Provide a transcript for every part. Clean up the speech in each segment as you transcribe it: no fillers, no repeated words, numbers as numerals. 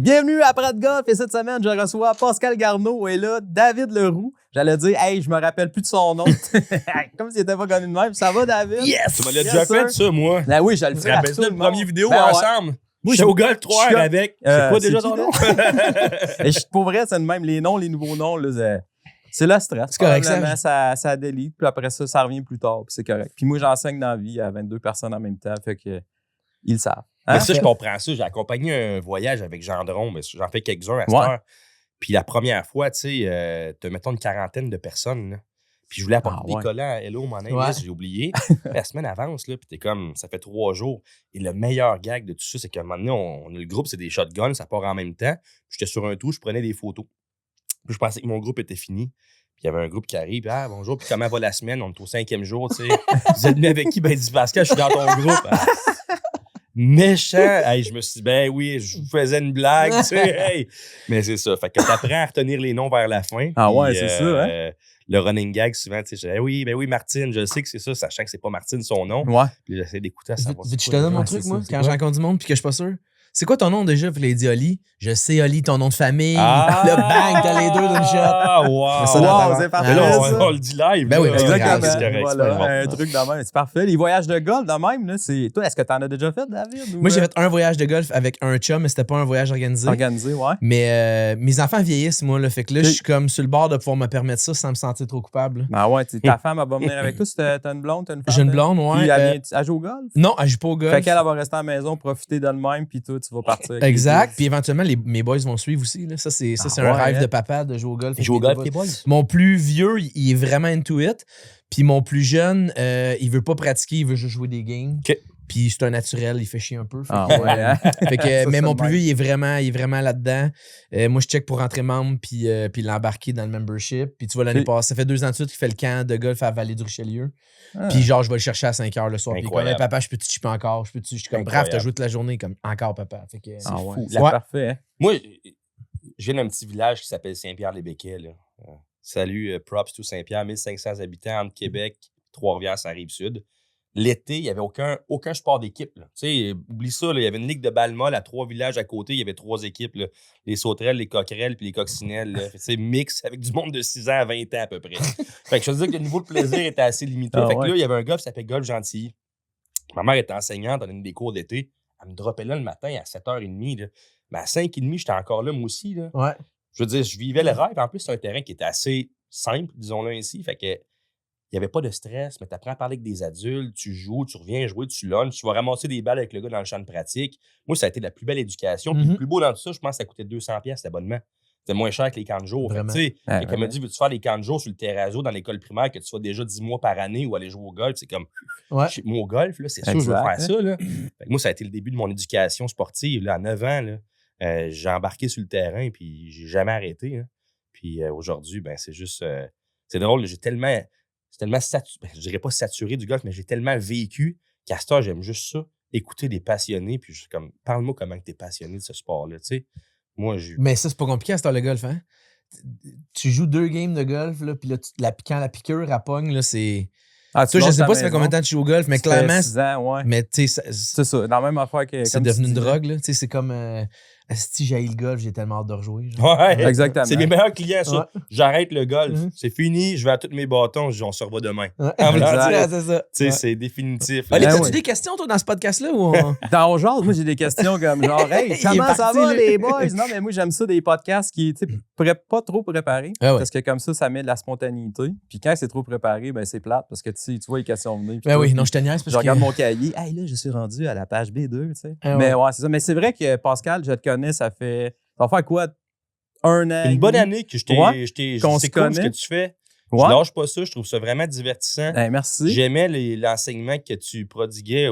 Bienvenue à Prat de Golf et cette semaine, je reçois Pascal Garneau et là, David Leroux. J'allais dire, hey, je me rappelle plus de son nom. Comme s'il était pas connu de même. Ça va, David? Yes! Tu m'as déjà fait ça, moi. Ben oui, je le fais. Tu te première vidéo Ben ensemble? Moi, j'étais au golf 3 heures avec. C'est quoi déjà ton nom? Et pour vrai, c'est de même. Les noms, les nouveaux noms, là, c'est le stress. C'est correct, ça délite, puis après ça revient plus tard, puis c'est correct. Puis moi, j'enseigne dans la vie à 22 personnes en même temps, fait que ils le savent. Hein? Mais ça, je comprends ça. J'ai accompagné un voyage avec Gendron, mais j'en fais quelques-uns à cette heure. Puis la première fois, tu sais, t'as mettons une quarantaine de personnes, là. Puis je voulais apporter des collants à Hello, mon ami, j'ai oublié. La semaine avance, là, puis t'es comme, ça fait 3 jours. Et le meilleur gag de tout ça, c'est qu'à un moment donné, on a le groupe, c'est des shotguns, ça part en même temps. J'étais sur un tour, je prenais des photos. Puis je pensais que mon groupe était fini. Puis il y avait un groupe qui arrive, ah bonjour, puis comment va la semaine? On est au 5e jour, tu sais. Vous êtes venu avec qui? Ben, dis Pascal, je suis dans ton groupe. Ah. Méchant! Hey, je me suis dit, ben oui, je vous faisais une blague, tu sais. Hey. Mais c'est ça. Fait que t'apprends à retenir les noms vers la fin. Ah ouais, c'est ça, hein? Le running gag, souvent, tu sais, je dis, oui, ben oui, Martine, je sais que c'est ça, sachant que c'est pas Martine son nom. Ouais. Puis j'essaie d'écouter à savoir. Je te donne mon truc, moi, quand je rencontre du monde puis que je suis pas sûr. C'est quoi ton nom déjà? Puis il dit Oli. Je sais, Oli, ton nom de famille. Le bang, t'as les deux d'une shot. Ah, wow! C'est parfait. Là, on le dit live. Ben oui, exactement. C'est correct. Voilà, un truc de même. C'est parfait. Les voyages de golf, de même, là, c'est. Toi, est-ce que t'en as déjà fait, David? Moi, j'ai fait un voyage de golf avec un chum, mais c'était pas un voyage organisé. Organisé, ouais. Mais mes enfants vieillissent, moi, là. Fait que là, je suis comme sur le bord de pouvoir me permettre ça sans me sentir trop coupable. Ah ouais, ta femme, elle va venir avec toi. T'as une blonde, t'as une femme? J'ai une blonde, ouais. Puis elle joue au golf? Non, elle joue pas au golf. Fait qu'elle va rester à la maison, profiter d'elle-même, puis toi, tu vas partir. Exact. Puis éventuellement, mes boys vont suivre aussi. Là. Ça, c'est un rêve de papa de jouer au golf. Il joue au golf, tes boys? Mon plus vieux, il est vraiment into it. Puis mon plus jeune, il veut pas pratiquer, il veut juste jouer des games. Okay. Puis c'est un naturel, il fait chier un peu. Fait que, mais mon plus vieux, il est vraiment là-dedans. Moi, je check pour rentrer membre puis l'embarquer dans le membership. Puis tu vois, l'année passée, ça fait 2 ans de suite qu'il fait le camp de golf à Vallée du Richelieu. Puis genre, je vais le chercher à 5 h le soir. Puis comme, papa, je peux-tu chipper encore? Je suis comme, bref, t'as joué toute la journée, comme, encore, papa. Fait que, c'est fou. C'est parfait. Hein? Moi, je viens d'un petit village qui s'appelle Saint-Pierre-les-Béquets. Salut, props to Saint-Pierre, 1500 habitants entre Québec, Trois-Rivières, ça arrive sud. L'été, il n'y avait aucun sport d'équipe. Tu sais, oublie ça, il y avait une ligue de balle molle à 3 villages à côté, il y avait 3 équipes. Là. Les sauterelles, les coquerelles puis les coccinelles. C'est mix avec du monde de 6 ans à 20 ans à peu près. Fait que je veux dire que le niveau de plaisir était assez limité. Fait que là, il y avait un gars qui s'appelait Golf Gentilly. Ma mère était enseignante, elle donnait des cours d'été. Elle me droppait là le matin à 7h30. Là. Mais à 5h30, j'étais encore là, moi aussi. Là. Ouais. Je veux dire, je vivais le rêve. En plus, c'est un terrain qui était assez simple, disons-le ainsi. Fait que il n'y avait pas de stress, mais tu apprends à parler avec des adultes, tu joues, tu reviens jouer, tu lunches, tu vas ramasser des balles avec le gars dans le champ de pratique. Moi, ça a été la plus belle éducation. Puis le plus beau dans tout ça, je pense que ça coûtait 200$ l'abonnement. C'était moins cher que les camps de jour. Comme me dit, veux-tu faire des camps de jour sur le terrazzo dans l'école primaire que tu sois déjà 10 mois par année ou aller jouer au golf? C'est comme, moi, au golf, là, c'est sûr que je veux faire ça. Là. Moi, ça a été le début de mon éducation sportive. Là, à 9 ans, là, j'ai embarqué sur le terrain puis j'ai jamais arrêté. Hein. Puis aujourd'hui, ben, c'est juste... c'est drôle, j'ai tellement... C'est tellement saturé, je dirais pas saturé du golf, mais j'ai tellement vécu qu'à ce temps, j'aime juste ça, écouter des passionnés, puis juste comme, parle-moi comment tu es passionné de ce sport-là, tu sais. Moi, mais ça, c'est pas compliqué à ce temps le golf, hein? Tu joues 2 games de golf, là, puis là, quand la piqûre, elle pogne, là, c'est... Tu sais, je sais pas ça fait combien de temps tu joues au golf, mais clairement... 6 ans, ouais. Mais tu sais... C'est ça, dans la même affaire que... C'est devenu une drogue, là. Tu sais, c'est comme... si j'haïs le golf, j'ai tellement hâte de rejouer. Genre. Ouais, exactement. C'est mes meilleurs clients, ça. Ouais. J'arrête le golf. C'est fini, je vais à tous mes bâtons, on se revoit demain. C'est ça. Tu sais, c'est définitif. Allez, t'as-tu des questions, toi, dans ce podcast-là? Ou dans le genre, moi, j'ai des questions comme genre, hey, comment ça va, les boys? Non, mais moi, j'aime ça, des podcasts qui, tu sais, pas trop préparés. Parce que comme ça met de la spontanéité. Puis quand c'est trop préparé, ben c'est plate parce que tu vois les questions venir. Ben oui, non, je te niaise. Je regarde mon cahier. Hey, là, je suis rendu à la page B2, tu sais. Mais ouais, c'est ça. Mais c'est vrai que Pascal, je te connais, ça va faire quoi? 1 an? Une bonne année que je t'ai qu'on se connaît. Ce que tu fais. Ouais. Je lâche pas ça, je trouve ça vraiment divertissant. Hey, merci. J'aimais l'enseignement que tu prodiguais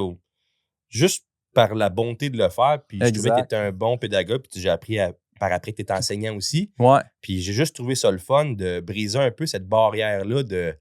juste par la bonté de le faire. Puis je trouvais que tu étais un bon pédagogue. Puis j'ai appris par après que tu étais enseignant aussi. Ouais. Puis j'ai juste trouvé ça le fun de briser un peu cette barrière-là de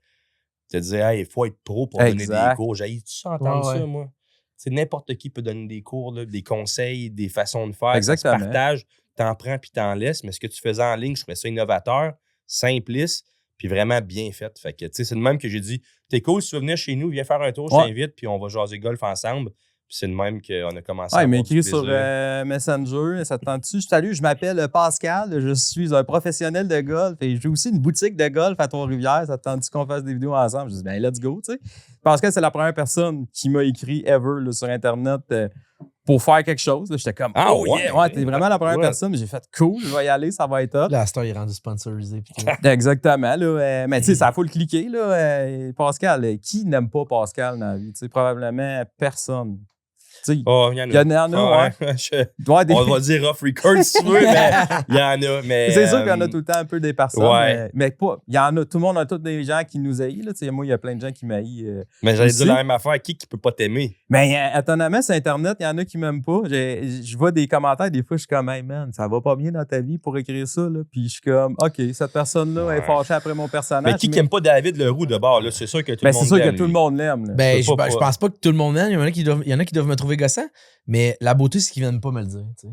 te dire, hey, il faut être pro pour donner des cours. J'ai tout entendre ça, moi. C'est n'importe qui peut donner des cours, là, des conseils, des façons de faire. Exactement. Tu partages, t'en prends puis t'en laisses. Mais ce que tu faisais en ligne, je trouvais ça innovateur, simpliste, puis vraiment bien fait. Fait que, tu sais, c'est de même que j'ai dit, t'es cool, si tu veux venir chez nous, viens faire un tour, je t'invite, puis on va jaser golf ensemble. c'est le même qu'on a commencé à il m'a écrit sur Messenger. Ça te tente-tu? Salut, je m'appelle Pascal. Je suis un professionnel de golf et j'ai aussi une boutique de golf à Trois-Rivières. Ça te tente-tu qu'on fasse des vidéos ensemble? Je dis, ben, let's go, tu sais. Pascal, c'est la première personne qui m'a écrit ever là, sur Internet pour faire quelque chose. J'étais comme, ouais, t'es vraiment la première personne. J'ai fait cool, je vais y aller, ça va être top. Là, la star est rendu sponsorisé. Exactement. Là, mais tu sais, ça faut le cliquer. Là, Pascal, qui n'aime pas Pascal dans la vie? T'sais, probablement personne. Il y en a, ouais. On va dire off record si tu veux, mais il y en a. Mais, c'est sûr qu'il y en a tout le temps un peu des personnes, mais pas. Il y en a, tout le monde a tous des gens qui nous haïssent. Moi, il y a plein de gens qui m'haïssent. Mais j'allais dire la même affaire, qui peut pas t'aimer? Mais étonnamment, sur Internet, il y en a qui m'aiment pas. Je vois des commentaires, des fois, je suis comme, hey man, ça va pas bien dans ta vie pour écrire ça. Là. Puis je suis comme, OK, cette personne-là est fâchée après mon personnage. Mais qui n'aime pas David Leroux de bord? Là? C'est sûr que tout le monde l'aime. C'est sûr que tout le monde l'aime. Ben, je pense pas que tout le monde l'aime. Il y en a qui doivent me trouver gossant, mais la beauté, c'est qu'ils viennent pas me le dire. T'sais.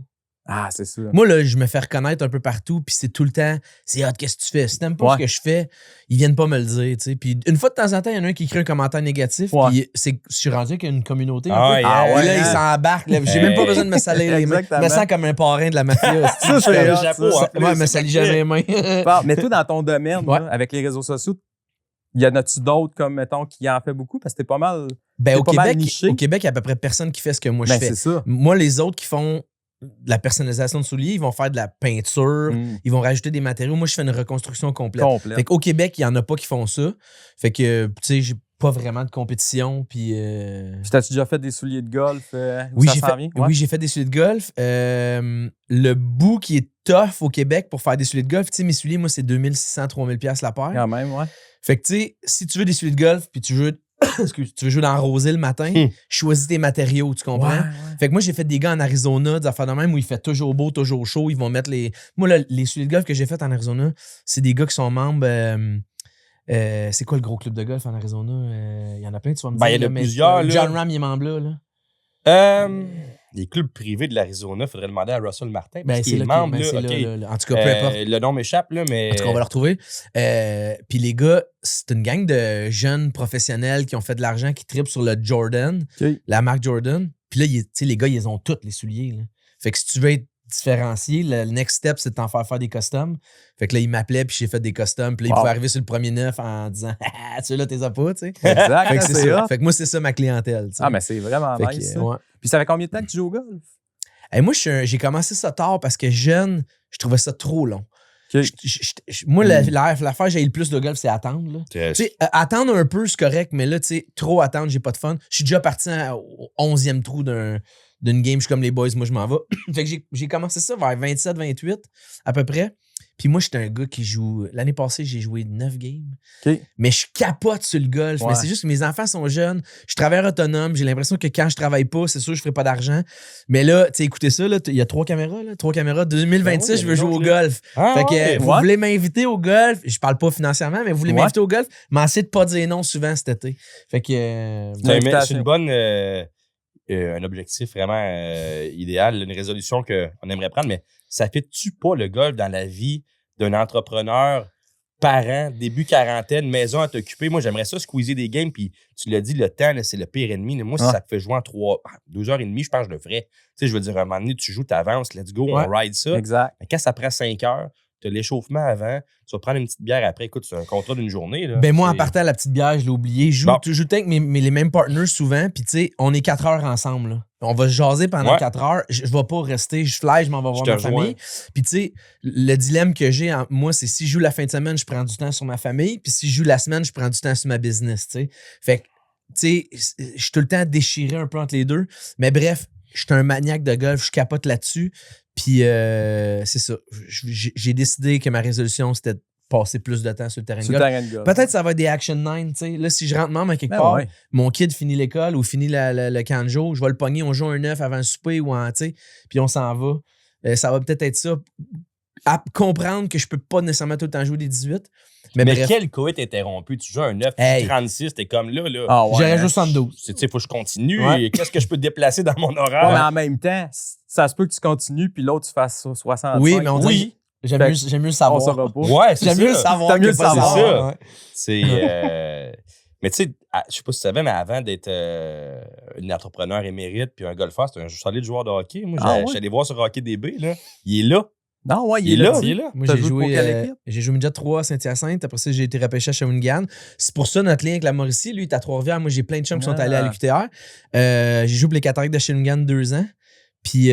Ah, c'est sûr. Moi, là, je me fais reconnaître un peu partout, puis c'est tout le temps, c'est qu'est-ce que tu fais? Si t'aimes pas ce que je fais, ils viennent pas me le dire. T'sais. Puis une fois de temps en temps, il y en a un qui écrit un commentaire négatif, puis je suis rendu qu'il y a une communauté. Et là, ils s'embarquent. J'ai même pas besoin de me salir les mains. Je me sens comme un parrain de la mafia. Ça, c'est un chapeau. Moi, je me salis jamais les mains. Mais toi, dans ton domaine, là, avec les réseaux sociaux, y en a-tu d'autres, comme, mettons, qui en fait beaucoup? Parce que t'es pas mal. Ben, au Québec, il y a à peu près personne qui fait ce que moi je fais. C'est ça. Moi, les autres qui font de la personnalisation de souliers, ils vont faire de la peinture, ils vont rajouter des matériaux. Moi, je fais une reconstruction complète. Fait qu'au Québec, il y en a pas qui font ça. Fait que, tu sais, j'ai pas vraiment de compétition. Puis t'as-tu déjà fait des souliers de golf? Oui, j'ai fait des souliers de golf. Le bout qui est tough au Québec pour faire des souliers de golf, tu sais, mes souliers, moi, c'est 2600, 3000$ la paire. Quand même, ouais. Fait que, tu sais, si tu veux des souliers de golf, puis tu veux jouer dans Rosé le matin, choisis tes matériaux, tu comprends? Ouais. Fait que moi, j'ai fait des gars en Arizona, des affaires de même où il fait toujours beau, toujours chaud. Ils vont mettre les. Moi, là, les souliers de golf que j'ai fait en Arizona, c'est des gars qui sont membres. C'est quoi le gros club de golf en Arizona? Il y en a plein, tu vas me dire. Il y en a plusieurs. John Ram, il est membre là. Les clubs privés de l'Arizona, il faudrait demander à Russell Martin. Ben, c'est le membre. Là. En tout cas, peu importe. Le nom m'échappe, là, mais. En tout cas, on va le retrouver. Puis les gars, c'est une gang de jeunes professionnels qui ont fait de l'argent, qui trippent sur le Jordan, la marque Jordan. Puis là, les gars, ils ont tous les souliers. Là. Fait que si tu veux être différencié, le next step, c'est de t'en faire des customs. Fait que là, il m'appelait, puis j'ai fait des customs. Puis là, il pouvait arriver sur le premier neuf en disant « Celui-là, t'es pas, tu sais. » Exact. Fait que c'est ça. Fait que moi, c'est ça ma clientèle. T'sais. Ah, mais c'est vraiment nice. Ouais. Puis ça fait combien de temps que tu joues au golf? Moi, j'ai commencé ça tard parce que jeune, je trouvais ça trop long. Okay. Moi, l'affaire que j'ai le plus de golf, c'est attendre. Attendre un peu, c'est correct, mais là, trop attendre, j'ai pas de fun. Je suis déjà parti au 11e trou d'une game. Je suis comme les boys, moi, je m'en vais. Fait que j'ai commencé ça vers 27, 28 à peu près. Puis moi, j'étais un gars qui joue... L'année passée, j'ai joué 9 games. Okay. Mais je capote sur le golf. Ouais. Mais c'est juste que mes enfants sont jeunes. Je travaille autonome. J'ai l'impression que quand je travaille pas, c'est sûr que je ferai pas d'argent. Mais là, tu sais, écoutez ça, il y a 3 caméras. 3 caméras. 2026, je veux jouer au golf. Fait que vous voulez m'inviter au golf. Je parle pas financièrement, mais vous voulez m'inviter au golf. Mais essayez de pas dire non souvent cet été. Fait que... c'est une bonne... un objectif vraiment idéal, une résolution qu'on aimerait prendre, mais ça fait-tu pas le golf dans la vie d'un entrepreneur, parent, début quarantaine, maison à t'occuper? Moi, j'aimerais ça squeezer des games, puis tu l'as dit, le temps, là, c'est le pire ennemi. Moi, si ça te fait jouer en 2h30, je pense que je le ferais. Tu sais, je veux dire, à un moment donné, tu joues, t'avances, let's go, on ride ça. Exact. Mais quand ça prend 5 heures, tu as l'échauffement avant, tu vas prendre une petite bière après. Écoute, c'est un contrat d'une journée. Là. Ben moi, en partant à la petite bière, je l'ai oublié. Je joue avec les mêmes partners souvent. Puis tu sais, on est 4 heures ensemble. Là. On va se jaser pendant 4 heures. Je ne vais pas rester. Je fly, je m'en vais voir ma famille. Puis tu sais, le dilemme que j'ai, moi, c'est si je joue la fin de semaine, je prends du temps sur ma famille. Puis si je joue la semaine, je prends du temps sur ma business. T'sais. Fait que, tu sais, je suis tout le temps déchiré un peu entre les deux. Mais bref, je suis un maniaque de golf. Je capote là-dessus. Puis c'est ça. J'ai décidé que ma résolution, c'était de passer plus de temps sur le terrain de golf. Peut-être que ça va être des Action 9. T'sais. Là, si je rentre membre à quelque part, mon kid finit l'école ou finit le camp de jour, je vais le pogner, on joue un 9 avant le souper ou puis on s'en va. Ça va peut-être être ça. À comprendre que je peux pas nécessairement tout le temps jouer des 18. Mais quel coït interrompu? Tu joues un 9, 36, t'es comme là. J'aurais joué 72. Tu sais, faut que je continue. Qu'est-ce que je peux déplacer dans mon horaire? Mais en même temps, ça se peut que tu continues puis l'autre, tu fasses 65. Oui, mais on dit... J'aime mieux le savoir. On saura pas. Ouais, c'est J'aime mieux le savoir. T'as mieux le savoir. C'est ça. Mais tu sais, je sais pas si tu savais, mais avant d'être un entrepreneur émérite puis un golfeur, c'était un solide joueur de hockey. Moi, j'allais allé voir sur Hockey DB, là. Il est là. Non, ouais, il est là. Moi, j'ai joué midget 3 à Saint-Hyacinthe. Après ça, j'ai été repêché à Shawinigan. C'est pour ça notre lien avec la Mauricie. Lui, il est à Trois-Rivières. Moi, j'ai plein de chums qui sont allés à l'UQTR. J'ai joué pour les Cataractes de Shawinigan 2 ans. Puis,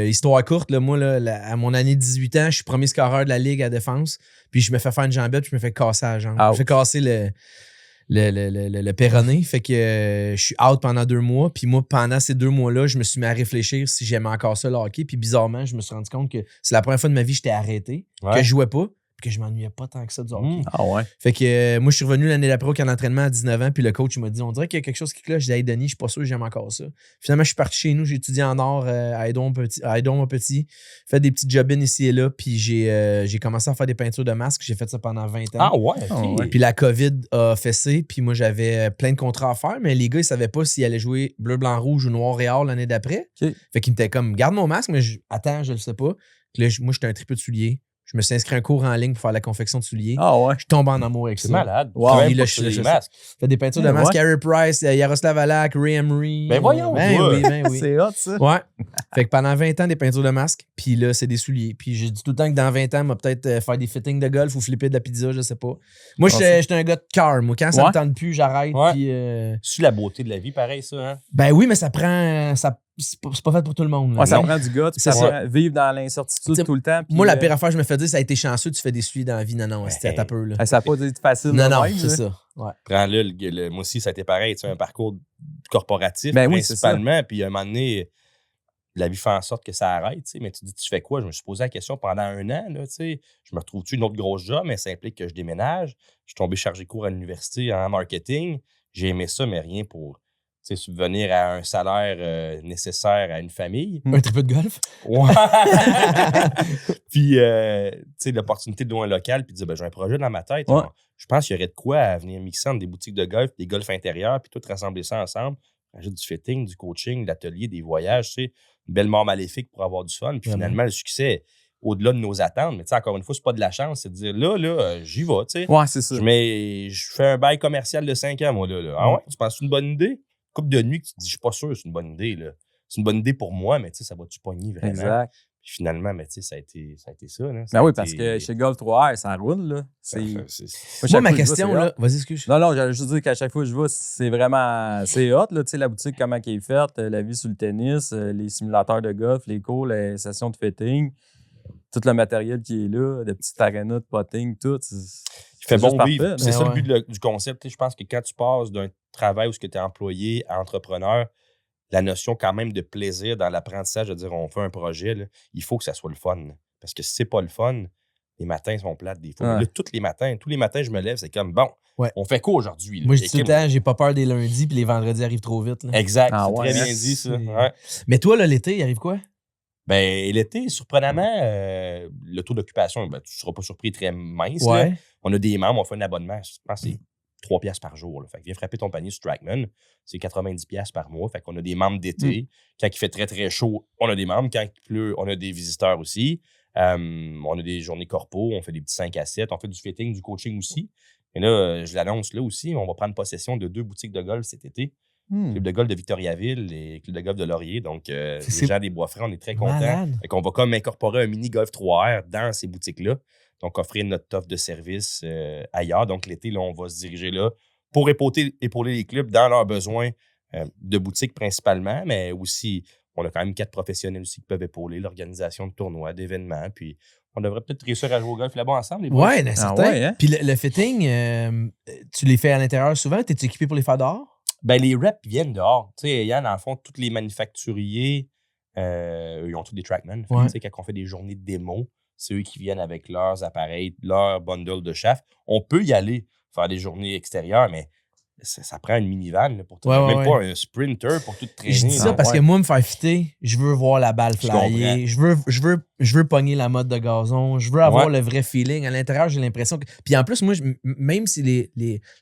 histoire courte, là, moi, là, à mon année de 18 ans, je suis premier scoreur de la Ligue à défense. Puis, je me fais faire une jambette, puis je me fais casser la jambe. Je me fais casser le péroné. Fait que je suis out pendant 2 mois. Puis moi, pendant ces 2 mois-là, je me suis mis à réfléchir si j'aimais encore ça, le hockey. Puis bizarrement, je me suis rendu compte que c'est la première fois de ma vie que j'étais arrêté, que je jouais pas, puis que je m'ennuyais pas tant que ça du hockey. Ah ouais. Fait que moi, je suis revenu l'année d'après au camp d'entraînement à 19 ans. Puis le coach, il m'a dit, on dirait qu'il y a quelque chose qui cloche. J'ai dit, hey, Denis, je suis pas sûr que j'aime encore ça. Finalement, je suis parti chez nous. J'ai étudié en art à Edon-Petit. Fait des petits job-ins ici et là. Puis j'ai commencé à faire des peintures de masques. J'ai fait ça pendant 20 ans. Ah ouais, OK. Puis la COVID a fessé. Puis moi, j'avais plein de contrats à faire. Mais les gars, ils savaient pas s'ils allaient jouer bleu, blanc, rouge ou noir et or l'année d'après. Okay. Fait qu'ils m'étaient comme, garde mon masque, mais attends, je le sais pas. Puis là, moi, j'étais un tripeux de souliers. Je me suis inscrit à un cours en ligne pour faire la confection de souliers. Ah ouais. Je tombe en amour avec C'est ça. malade. Wow. Même Là, je fais des masques. Je fais des peintures de masques. Harry Price, Yaroslav Alak, Ray Emery. Ben voyons. Oui. C'est hot, ça. Ouais. Fait que pendant 20 ans, des peintures de masques. Puis là, c'est des souliers. Puis j'ai dit tout le temps que dans 20 ans, on va peut-être faire des fittings de golf ou flipper de la pizza, je sais pas. Moi, j'étais un gars de cœur. Moi, quand ça me tente plus, j'arrête. Ouais. Puis. C'est la beauté de la vie, pareil, ça, hein? Ben oui, mais ça prend. C'est pas fait pour tout le monde. Ouais, ça prend du gars. Tu peux vivre dans l'incertitude tout le temps. Moi, la pire affaire, je me fais dire, ça a été chanceux, tu fais des souliers dans la vie. Non, c'était à peu. Là. Ça n'a pas été facile. Non, c'est ça. Ouais. Prends-le, moi aussi, ça a été pareil. Tu as un parcours corporatif, ben principalement. Oui, puis à un moment donné, la vie fait en sorte que ça arrête. Mais tu dis, tu fais quoi? Je me suis posé la question pendant 1 an. Là, je me retrouve-tu une autre grosse job, mais ça implique que je déménage. Je suis tombé chargé de cours à l'université en marketing. J'ai aimé ça, mais rien pour subvenir à un salaire nécessaire à une famille. Un tripeux de golf? Ouais. Puis, l'opportunité de louer un local, puis de dire, ben, j'ai un projet dans ma tête. Ouais. Je pense qu'il y aurait de quoi à venir mixer entre des boutiques de golf, des golfs intérieurs, puis tout rassembler ça ensemble. Rajoute du fitting, du coaching, de l'atelier, des voyages, une belle mort maléfique pour avoir du fun. Puis finalement, le succès, au-delà de nos attentes. Mais encore une fois, c'est pas de la chance, c'est de dire, là, j'y vais, tu sais. Ouais, c'est ça. Je fais un bail commercial de 5 ans, moi, là. Ah ouais? Tu penses que c'est une bonne idée? Couple de nuit que tu te dis, je suis pas sûr que c'est une bonne idée, là. C'est une bonne idée pour moi, mais ça va-tu pogner vraiment? Exact. Puis finalement, mais ça a été ça. Là. Ben oui, parce que chez Golf 3R, ça roule, là. Moi, ma question, là... Vas-y, excuse. Non, j'allais juste dire qu'à chaque fois que je vais, c'est vraiment... C'est hot, là, tu sais, la boutique, comment elle est faite, la vie sur le tennis, les simulateurs de golf, les cours, les sessions de fitting, tout le matériel qui est là, des petites arénas de potting, tout. Il fait bon vivre. C'est ça le but du concept. Je pense que quand tu passes d'un travail où tu es employé à entrepreneur, la notion quand même de plaisir dans l'apprentissage, de dire on fait un projet, là, il faut que ça soit le fun. Là. Parce que si c'est pas le fun, les matins sont plates des fois. Là, tous les matins, je me lève, c'est comme bon, on fait quoi aujourd'hui? Là? Moi, je dis tout le temps, j'ai pas peur des lundis puis les vendredis arrivent trop vite. Là. Exact. C'est très bien dit, ça. Ouais. Mais toi, là, l'été, il arrive quoi? Ben, l'été, surprenamment, le taux d'occupation, ben, tu ne seras pas surpris, très mince. Ouais. Là. On a des membres, on fait un abonnement, je pense que c'est 3$ par jour. Là. Fait que viens frapper ton panier sur Trackman, c'est 90$ par mois. Fait qu'on a des membres d'été. Quand il fait très, très chaud, on a des membres. Quand il pleut, on a des visiteurs aussi. On a des journées corpo, on fait des petits 5 à 7. On fait du fitting, du coaching aussi. Et là, je l'annonce là aussi, on va prendre possession de 2 boutiques de golf cet été. Club de golf de Victoriaville et Club de golf de Laurier. Donc, les gens des Bois-Francs, on est très contents. On va comme incorporer un mini golf 3R dans ces boutiques-là. Donc, offrir notre offre de service ailleurs. Donc, l'été, là, on va se diriger là pour épauler les clubs dans leurs besoins de boutiques principalement, mais aussi, on a quand même 4 professionnels aussi qui peuvent épauler l'organisation de tournois, d'événements. Puis, on devrait peut-être réussir à jouer au golf là-bas ensemble. Oui, certain. Hein? Puis le fitting, tu les fais à l'intérieur souvent? T'es-tu équipé pour les faire dehors? Ben, les reps viennent dehors. Tu sais, Yann, dans le fond, tous les manufacturiers, ils ont tous des Trackman. Quand on fait des journées de démo, c'est eux qui viennent avec leurs appareils, leur bundle de shaft. On peut y aller faire des journées extérieures, mais ça prend une minivan là, pour tout. Même pas un sprinter pour tout traîner. Je dis ça parce que moi, me faire fitter, je veux voir la balle flyer. Je veux pogner la mode de gazon. Je veux avoir le vrai feeling. À l'intérieur, j'ai l'impression que... Puis en plus, moi, même si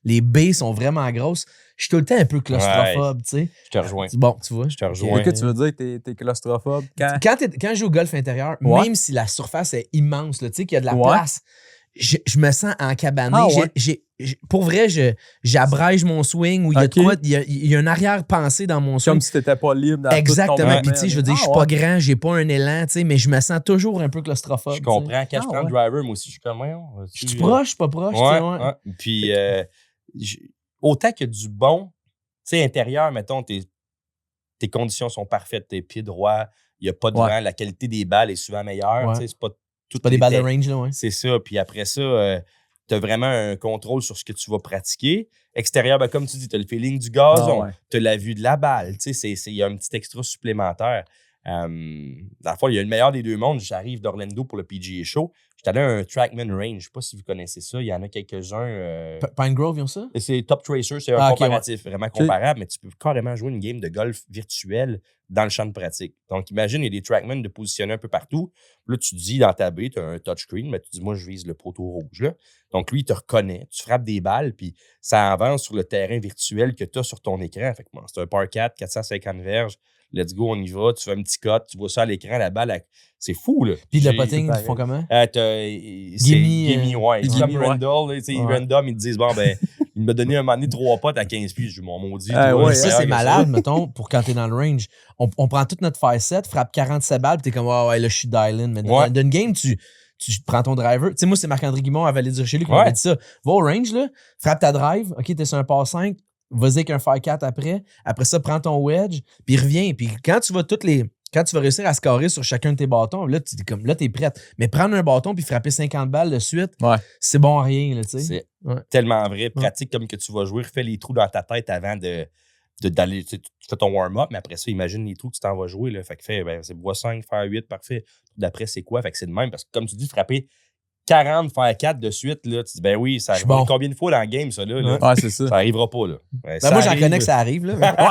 les baies sont vraiment grosses, je suis tout le temps un peu claustrophobe, tu sais. Je te rejoins. Bon, tu vois. Je te rejoins. Qu'est-ce que tu veux dire que t'es claustrophobe? Quand je joue au golf intérieur, même si la surface est immense, tu sais, qu'il y a de la place, je me sens encabané. pour vrai, j'abrège mon swing où il y a de quoi, il y a une arrière-pensée dans mon swing. Comme si t'étais pas libre dans exactement. Puis tu sais, je veux dire, je suis pas grand, j'ai pas un élan, tu sais, mais je me sens toujours un peu claustrophobe. Je comprends. Quand je prends le driver, moi aussi, je suis comme, je suis proche, pas proche. Ouais. Puis, autant que du bon, tu sais, intérieur, mettons, tes conditions sont parfaites, tes pieds droits, il n'y a pas de vent, la qualité des balles est souvent meilleure. C'est pas des balles de range, là, C'est ça. Puis après ça, tu as vraiment un contrôle sur ce que tu vas pratiquer. Extérieur, ben, comme tu dis, tu as le feeling du gazon, tu as la vue de la balle. Il y a un petit extra supplémentaire. Dans le fond, il y a le meilleur des deux mondes. J'arrive d'Orlando pour le PGA Show. J'étais allé à un Trackman Range. Je ne sais pas si vous connaissez ça. Il y en a quelques-uns. Pine Grove, ils ont ça? C'est Top Tracer. C'est un comparatif, vraiment comparable. Mais tu peux carrément jouer une game de golf virtuelle dans le champ de pratique. Donc, imagine, il y a des Trackman de positionner un peu partout. Là, tu dis dans ta baie, tu as un touchscreen, mais tu dis, moi, je vise le poteau rouge. Là. Donc, lui, il te reconnaît. Tu frappes des balles, puis ça avance sur le terrain virtuel que tu as sur ton écran. Fait que, bon, c'est un par 4, 450 verges. Let's go, on y va. Tu fais un petit cut, tu vois ça à l'écran, la balle, c'est fou, là. Puis le putting, ils font comment? Gimme, ouais. C'est comme Randall, Random, ils te disent, bon, ben, il m'a donné un moment donné 3 potes à 15 pieds. Je dis, mon maudit. Ça, c'est malade, mettons, pour quand t'es dans le range. On prend toute notre fire set, frappe 47 balles, puis t'es comme, ouais, là, je suis dial-in. Mais dans une game, tu prends ton driver. Tu sais, moi, c'est Marc-André Guimond à Vallée-du-Richelieu qui m'avait dit ça. Va au range, là, frappe ta drive, OK, t'es sur un par 5, vas-y avec un fire 4 après. Après ça, prends ton wedge, puis reviens. Puis quand tu vas quand tu vas réussir à scorer sur chacun de tes bâtons, là, t'es prête. Mais prendre un bâton puis frapper 50 balles de suite, c'est bon à rien, là, tu sais. C'est tellement vrai. Pratique comme que tu vas jouer, refais les trous dans ta tête avant d'aller. Tu fais ton warm-up, mais après ça, imagine les trous que tu t'en vas jouer. Là. Fait que c'est bois 5, faire 8, parfait. D'après, c'est quoi? Fait que c'est de même. Parce que comme tu dis, frapper 40, faire 4 de suite, là, tu dis, ben oui, ça arrive combien de fois dans le game, ça, là? Ouais, c'est ça. Ça arrivera pas, là. Moi, j'en connais que ça arrive, là.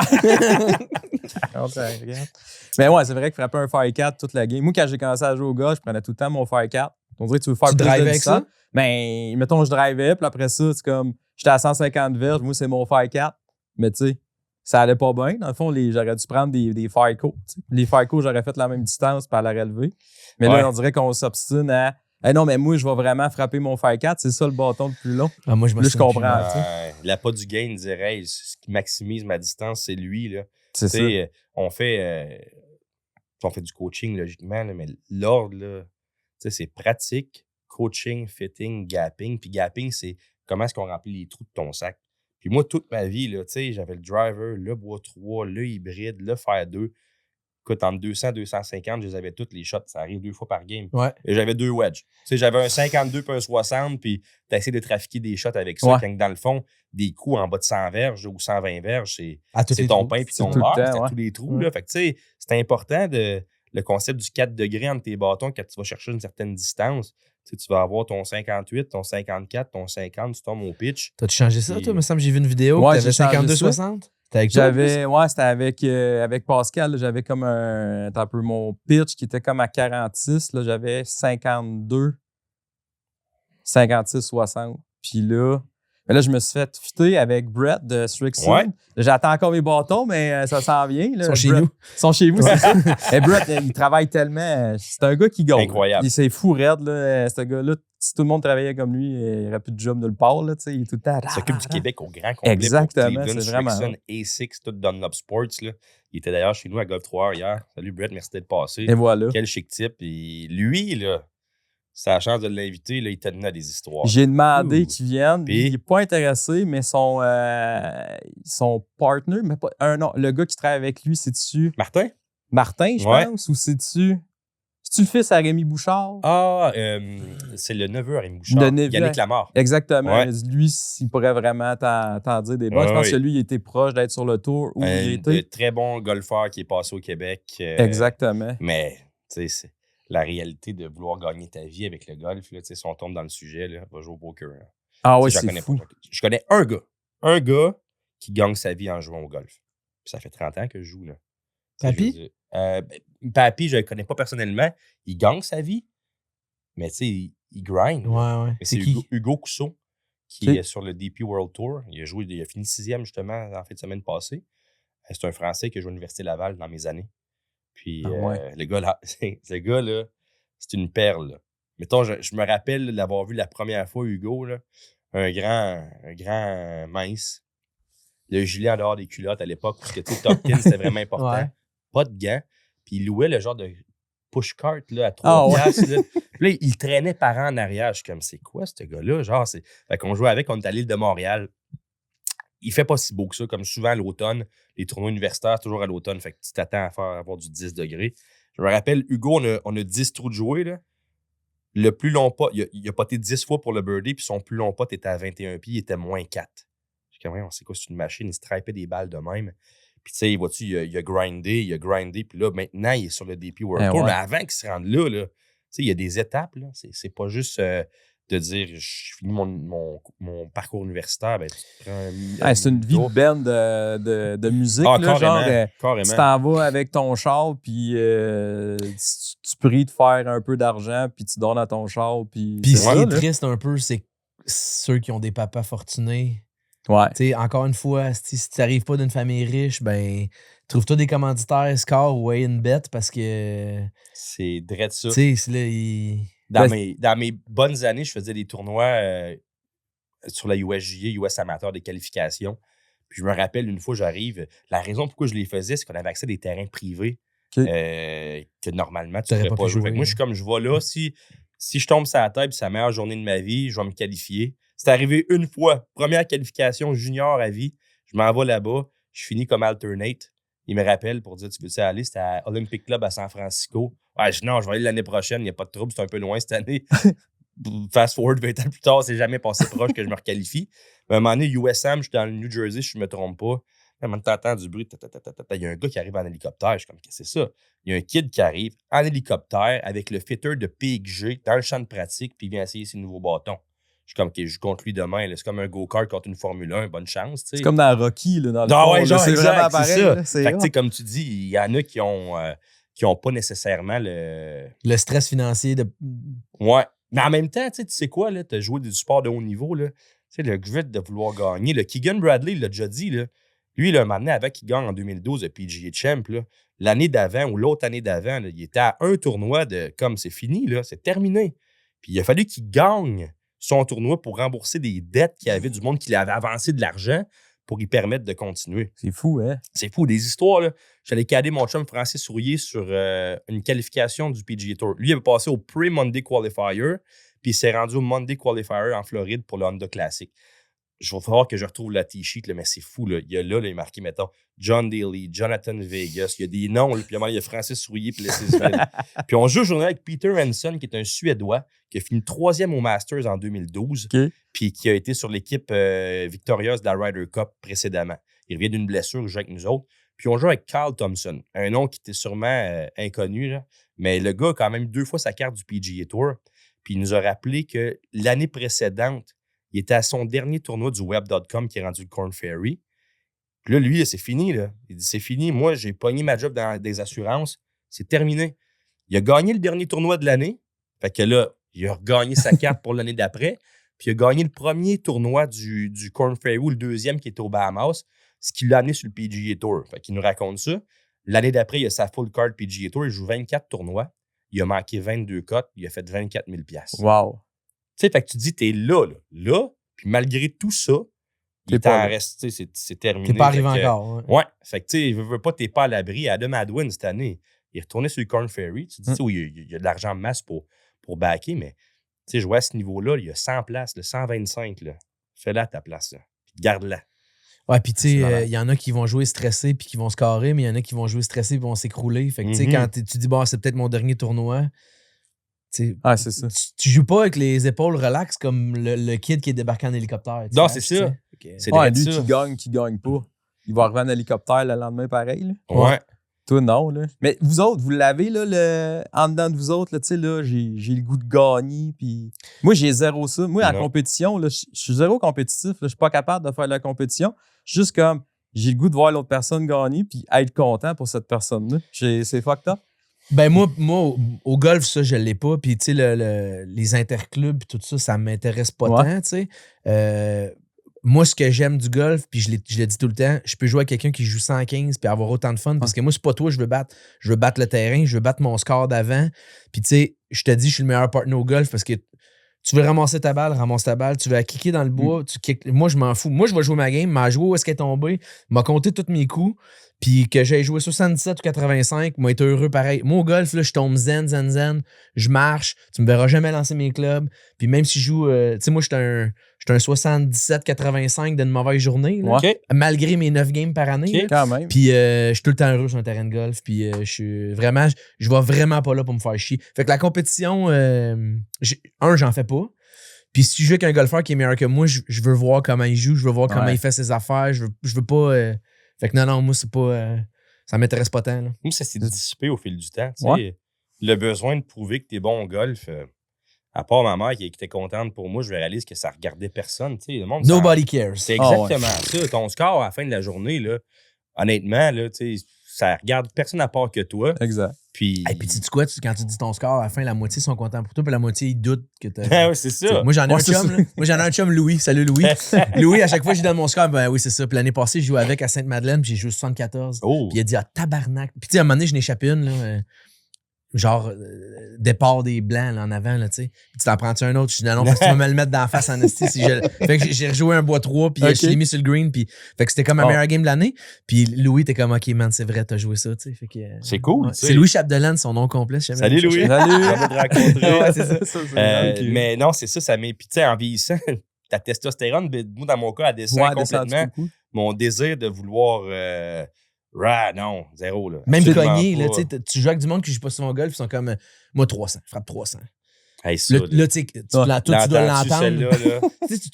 Mais ouais, c'est vrai que frapper un Fire 4 toute la game. Moi, quand j'ai commencé à jouer au gars, je prenais tout le temps mon Fire 4. On dirait que tu veux faire plus de distance. Mais mettons, je drivais, puis après ça, c'est comme, j'étais à 150 verges, moi, c'est mon Fire 4. Mais tu sais, ça allait pas bien. Dans le fond, j'aurais dû prendre des Fire Co. Les Fire Co, j'aurais fait la même distance par la relever. Mais là, on dirait qu'on s'obstine à. Non, mais moi, je vais vraiment frapper mon Fire 4. C'est ça le bâton le plus long. Moi, je comprends. L'appât du gain dirait, ce qui maximise ma distance, c'est lui. Là. C'est ça. On fait du coaching, logiquement, là, mais l'ordre, là, c'est pratique, coaching, fitting, gapping. Puis gapping, c'est comment est-ce qu'on remplit les trous de ton sac. Puis moi, toute ma vie, là, j'avais le driver, le bois 3, le hybride, le fer 2. Écoute, entre 200 et 250, je les avais toutes les shots. Ça arrive 2 fois par game. Ouais. Et j'avais 2 wedges. J'avais un 52 puis un 60, puis tu essayé de trafiquer des shots avec ça. Quand dans le fond, des coups en bas de 100 verges ou 120 verges, c'est ton pain puis ton beurre. C'est à tous les trous. Là. Fait que c'est important le concept du 4 degrés entre tes bâtons quand tu vas chercher une certaine distance. Tu vas avoir ton 58, ton 54, ton 50, tu tombes au pitch. T'as-tu changé ça, toi? Il me semble que j'ai vu une vidéo. Ouais, t'avais 52-60? C'était avec Pascal, j'avais comme un peu mon pitch qui était comme à 46, là, j'avais 52, 56, 60. Puis là, je me suis fait fitter avec Brett de Strixon. Ouais. J'attends encore mes bâtons, mais ça s'en vient. Là. Ils sont chez nous. Ils sont chez vous, c'est ça. Et Brett, il travaille tellement. C'est un gars qui gagne. Incroyable. C'est fou raide, là. Ce gars-là, si tout le monde travaillait comme lui, il n'aurait plus de job nulle part. Là, il est tout le temps. Il s'occupe du Québec au grand complet. Exactement. C'est vraiment. A6, tout Dunlop Sports. Là. Il était d'ailleurs chez nous à Golf 3 hier. Salut Brett, merci d'être passé. Et voilà. Quel chic type. Et lui, là, c'est la chance de l'inviter, là, il t'a donné à des histoires. J'ai demandé qu'il vienne. Il n'est pas intéressé, mais son partner, mais pas, non, le gars qui travaille avec lui, c'est-tu Martin, je pense, ou c'est-tu le fils à Rémi Bouchard? C'est le neveu à Rémi Bouchard. Yannick Lamarre. Exactement. Ouais. Lui, il pourrait vraiment t'en dire des bons. Je pense que lui, il était proche d'être sur le tour. Où il était. Un très bon golfeur qui est passé au Québec. Exactement. Mais, tu sais, c'est la réalité de vouloir gagner ta vie avec le golf. Là, si on tombe dans le sujet, là, va jouer au poker. Hein. Ah oui, c'est fou. Je connais un gars qui gagne sa vie en jouant au golf. Puis ça fait 30 ans que je joue. Là. Papy? Papy, je ne le connais pas personnellement. Il gagne sa vie, mais tu sais, il grind. Ouais. C'est Hugo Cousseau qui est sur le DP World Tour. Il a fini 6e justement en fin de semaine passée. C'est un Français qui a joué à l'Université Laval dans mes années. Puis le gars-là, c'est une perle. Là. Mettons, je me rappelle l'avoir vu la première fois, Hugo. Là. un grand mince. Le gilet en dehors des culottes à l'époque, parce que, tu sais, Top 10, c'était vraiment important. Ouais. Pas de gants. Puis il louait le genre de push-cart là, à 3 piastres. Là. Puis là, il traînait par en arrière. Je suis comme, c'est quoi ce gars-là? Genre, c'est... Fait qu'on jouait avec, on est à l'île de Montréal. Il fait pas si beau que ça, comme souvent à l'automne. Les tournois universitaires, toujours à l'automne. Fait que tu t'attends à avoir du 10 degrés. Je me rappelle, Hugo, on a 10 trous de jouer. Là. Le plus long pas, il a poté 10 fois pour le birdie, puis son plus long pas était à 21 pieds, il était moins 4. Je suis comme, on sait quoi, c'est une machine, il se tripait des balles de même. Puis, tu sais, vois-tu, il a grindé, puis là, maintenant, il est sur le DP World Tour. Mais avant qu'il se rende là, tu sais, il y a des étapes, là. C'est pas juste de dire, je finis mon parcours universitaire, ben, tu prends c'est une vie de band de musique, là, carrément. Tu t'en vas avec ton char, puis tu pries de faire un peu d'argent, puis tu donnes à ton char, puis... Puis ce qui est triste un peu, c'est ceux qui ont des papas fortunés. Ouais. T'sais, encore une fois, si tu n'arrives pas d'une famille riche, ben trouve-toi des commanditaires Score ou WinBet parce que. C'est drôle ça. Tu sais, là, dans mes bonnes années, je faisais des tournois sur la USGA, US Amateur des qualifications. Puis je me rappelle, une fois, j'arrive. La raison pourquoi je les faisais, c'est qu'on avait accès à des terrains privés que normalement, tu ne pourrais pas jouer. Moi, je suis comme, je vois là, si je tombe sur la tête et c'est la meilleure journée de ma vie, je vais me qualifier. C'est arrivé une fois. Première qualification junior à vie. Je m'en vais là-bas. Je finis comme alternate. Il me rappelle pour dire, tu veux-tu aller? C'était à Olympic Club à San Francisco. Ouais, non, je vais aller l'année prochaine. Il n'y a pas de trouble. C'est un peu loin cette année. Fast forward 20 ans plus tard, c'est jamais passé proche que je me requalifie. Mais à un moment donné, USAM, je suis dans le New Jersey, je ne me trompe pas. À un moment donné, t'entends du bruit. Il y a un gars qui arrive en hélicoptère. Je suis comme, qu'est-ce que c'est ça? Il y a un kid qui arrive en hélicoptère avec le fitter de PXG dans le champ de pratique, puis il vient essayer ses nouveaux bâtons. Je suis comme, je joue contre lui demain. C'est comme un go-kart contre une Formule 1. Bonne chance. T'sais. C'est comme dans Rocky, là, dans le fond. Ouais, genre, c'est vraiment pareil. C'est ça. Fait que, comme tu dis, il y en a qui ont pas nécessairement le stress financier de. Ouais. Mais en même temps, tu sais quoi, tu as joué du sport de haut niveau. Là. Le grit de vouloir gagner. Le Keegan Bradley, il l'a déjà dit. Là. Lui, il a amené avant qu'il gagne en 2012 le PGA Champ. Là. L'année d'avant ou l'autre année d'avant, là, il était à un tournoi de comme c'est fini, là, c'est terminé. Puis il a fallu qu'il gagne son tournoi pour rembourser des dettes qu'il y avait du monde qui lui avait avancé de l'argent pour lui permettre de continuer. C'est fou, hein? C'est fou. Des histoires, là. J'allais cader mon chum Francis Sourier sur une qualification du PGA Tour. Lui, il avait passé au Pre-Monday Qualifier, puis il s'est rendu au Monday Qualifier en Floride pour le Honda Classic. Je vais falloir que je retrouve la T-sheet, là, mais c'est fou. Là. Il y a marqué, mettons, John Daly, Jonathan Vegas. Il y a des noms. Là, puis il y a Francis Sourier puis Puis on joue aujourd'hui avec Peter Hansen, qui est un Suédois, qui a fini 3e au Masters en 2012, puis qui a été sur l'équipe victorieuse de la Ryder Cup précédemment. Il revient d'une blessure, il joue avec nous autres. Puis on joue avec Kyle Thompson, un nom qui était sûrement inconnu, là, mais le gars a quand même 2 fois sa carte du PGA Tour. Puis il nous a rappelé que l'année précédente, il était à son dernier tournoi du Web.com qui est rendu le Korn Ferry. Puis là, lui, c'est fini. Là. Il dit, c'est fini. Moi, j'ai pogné ma job dans des assurances. C'est terminé. Il a gagné le dernier tournoi de l'année. Fait que là, il a regagné sa carte pour l'année d'après. Puis il a gagné le premier tournoi du Korn Ferry ou le deuxième qui était au Bahamas, ce qui l'a amené sur le PGA Tour. Fait qu'il nous raconte ça. L'année d'après, il a sa full card PGA Tour. Il joue 24 tournois. Il a manqué 22 cotes. Il a fait 24 000 $. Wow. Tu sais, fait que tu dis, t'es là, puis malgré tout ça, il t'en reste, c'est terminé. T'es pas arrivé encore. Ouais. Fait que, tu sais, veux pas, t'es pas à l'abri. Adam Hadwin, cette année, il est retourné sur le Korn Ferry. Tu dis, oui, il y a de l'argent en masse pour backer, mais, tu sais, jouer à ce niveau-là, il y a 100 places, 125, là. Fais-la à ta place, là. Puis garde-la. Ouais, puis tu sais, il y en a qui vont jouer stressés puis qui vont scorer, mais il y en a qui vont jouer stressés et vont s'écrouler. Fait que, tu sais, quand tu dis, bon, c'est peut-être mon dernier tournoi. C'est ça. Tu joues pas avec les épaules relax comme le kid qui est débarqué en hélicoptère. Non, c'est ça. C'est lui qui gagne pas. Il va arriver en hélicoptère le lendemain pareil. Là. Ouais. Toi, non. Là. Mais vous autres, vous l'avez, là, en dedans de vous autres, là, j'ai le goût de gagner. Puis moi, j'ai zéro ça. Moi, en compétition, là, je suis zéro compétitif. Je suis pas capable de faire la compétition. Juste comme, j'ai le goût de voir l'autre personne gagner puis être content pour cette personne-là. C'est fucked up. Ben moi, au golf, ça, je l'ai pas. Puis, tu sais, les interclubs, tout ça, ça m'intéresse pas tant, tu sais. Moi, ce que j'aime du golf, puis je le dis tout le temps, je peux jouer avec quelqu'un qui joue 115 puis avoir autant de fun. Parce que moi, c'est pas toi, je veux battre. Je veux battre le terrain, je veux battre mon score d'avant. Puis, tu sais, je te dis, je suis le meilleur partner au golf parce que Tu veux ramasser ta balle, ramasse ta balle. Tu veux la kicker dans le bois, tu kicks. Moi, je m'en fous. Moi, je vais jouer ma game, m'a joué où est-ce qu'elle est tombée, m'a compté tous mes coups, puis que j'ai joué 77 ou 85, m'a été heureux pareil. Moi, au golf, là, je tombe zen, je marche, tu me verras jamais lancer mes clubs. Puis même si je joue, tu sais, moi, je suis un 77-85 d'une mauvaise journée, là, malgré mes 9 games par année. Quand même. Puis je suis tout le temps heureux sur un terrain de golf. Puis je suis vraiment, je vais vraiment pas là pour me faire chier. Fait que la compétition, j'en fais pas. Puis si je joue avec un golfeur qui est meilleur que moi, je veux voir comment il joue, je veux voir comment il fait ses affaires. Je veux pas. Fait que non, moi, c'est pas. Ça m'intéresse pas tant. Là. Moi, ça s'est dissipé au fil du temps. Le besoin de prouver que t'es bon au golf. À part ma mère qui était contente pour moi, je réalise que ça regardait personne. Le monde, nobody cares. C'est exactement ça. Ton score à la fin de la journée, là, honnêtement, là, ça regarde personne à part que toi. Exact. Puis tu sais quoi, quand tu dis ton score, à la fin, la moitié sont contents pour toi, puis la moitié, ils doutent que t'as. Oui, c'est ça. Moi, j'en ai un chum. Moi, j'en ai un chum, Louis. Salut, Louis. Louis, à chaque fois, je lui donne mon score. Ben oui, c'est ça. Puis l'année passée, je jouais avec à Sainte-Madeleine, puis j'ai joué 74. Puis il a dit, tabarnak. Puis tu sais, à un moment donné, je n'ai échappé une, là. Genre, départ des blancs là, en avant, là, tu sais. Puis tu t'en prends-tu un autre? Je dis non, parce que tu vas me le mettre d'en face en esti. Fait que j'ai rejoué un bois 3, puis je l'ai mis sur le green, puis fait que c'était comme un meilleur game de l'année. Puis Louis, t'es comme, OK, man, c'est vrai, t'as joué ça, tu sais. Fait que c'est cool. Ouais. C'est Louis Chapdelaine, son nom complet. Salut, Louis. Salut. Ça va te rencontrer. Ouais, c'est ça. Mais non, c'est ça met. Puis tu sais, en vieillissant, ta testostérone, moi, dans mon cas, elle descend complètement. Mon désir de vouloir. Non, zéro. Là. Même cogné, là, tu joues avec du monde qui joue pas sur mon golf, ils sont comme moi 300, frappe 300. Hey, ça, là, tu dois l'entendre.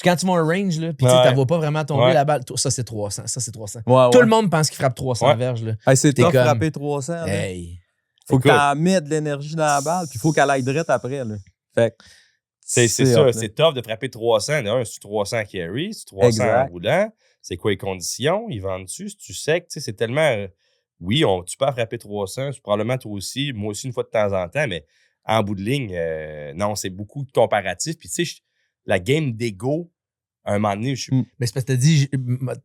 Quand tu vas un range, là, puis tu ne vois pas vraiment tomber la balle, ça c'est 300, ça c'est 300. Tout le monde pense qu'il frappe 300 verges. Là. Hey, c'est tough frapper 300. Hey. Faut que tu en mettes de l'énergie dans la balle, puis il faut qu'elle aille droite après. Là. Fait c'est ça, c'est tough de frapper 300. C'est 300 carry, c'est 300 en roulant. C'est quoi les conditions? Ils vendent dessus, si tu sec, c'est tellement. Oui, tu peux frapper 300, probablement toi aussi, moi aussi une fois de temps en temps, mais en bout de ligne, non, c'est beaucoup de comparatifs. Puis tu sais, la game d'ego, à un moment donné, Mais c'est parce que tu as dit,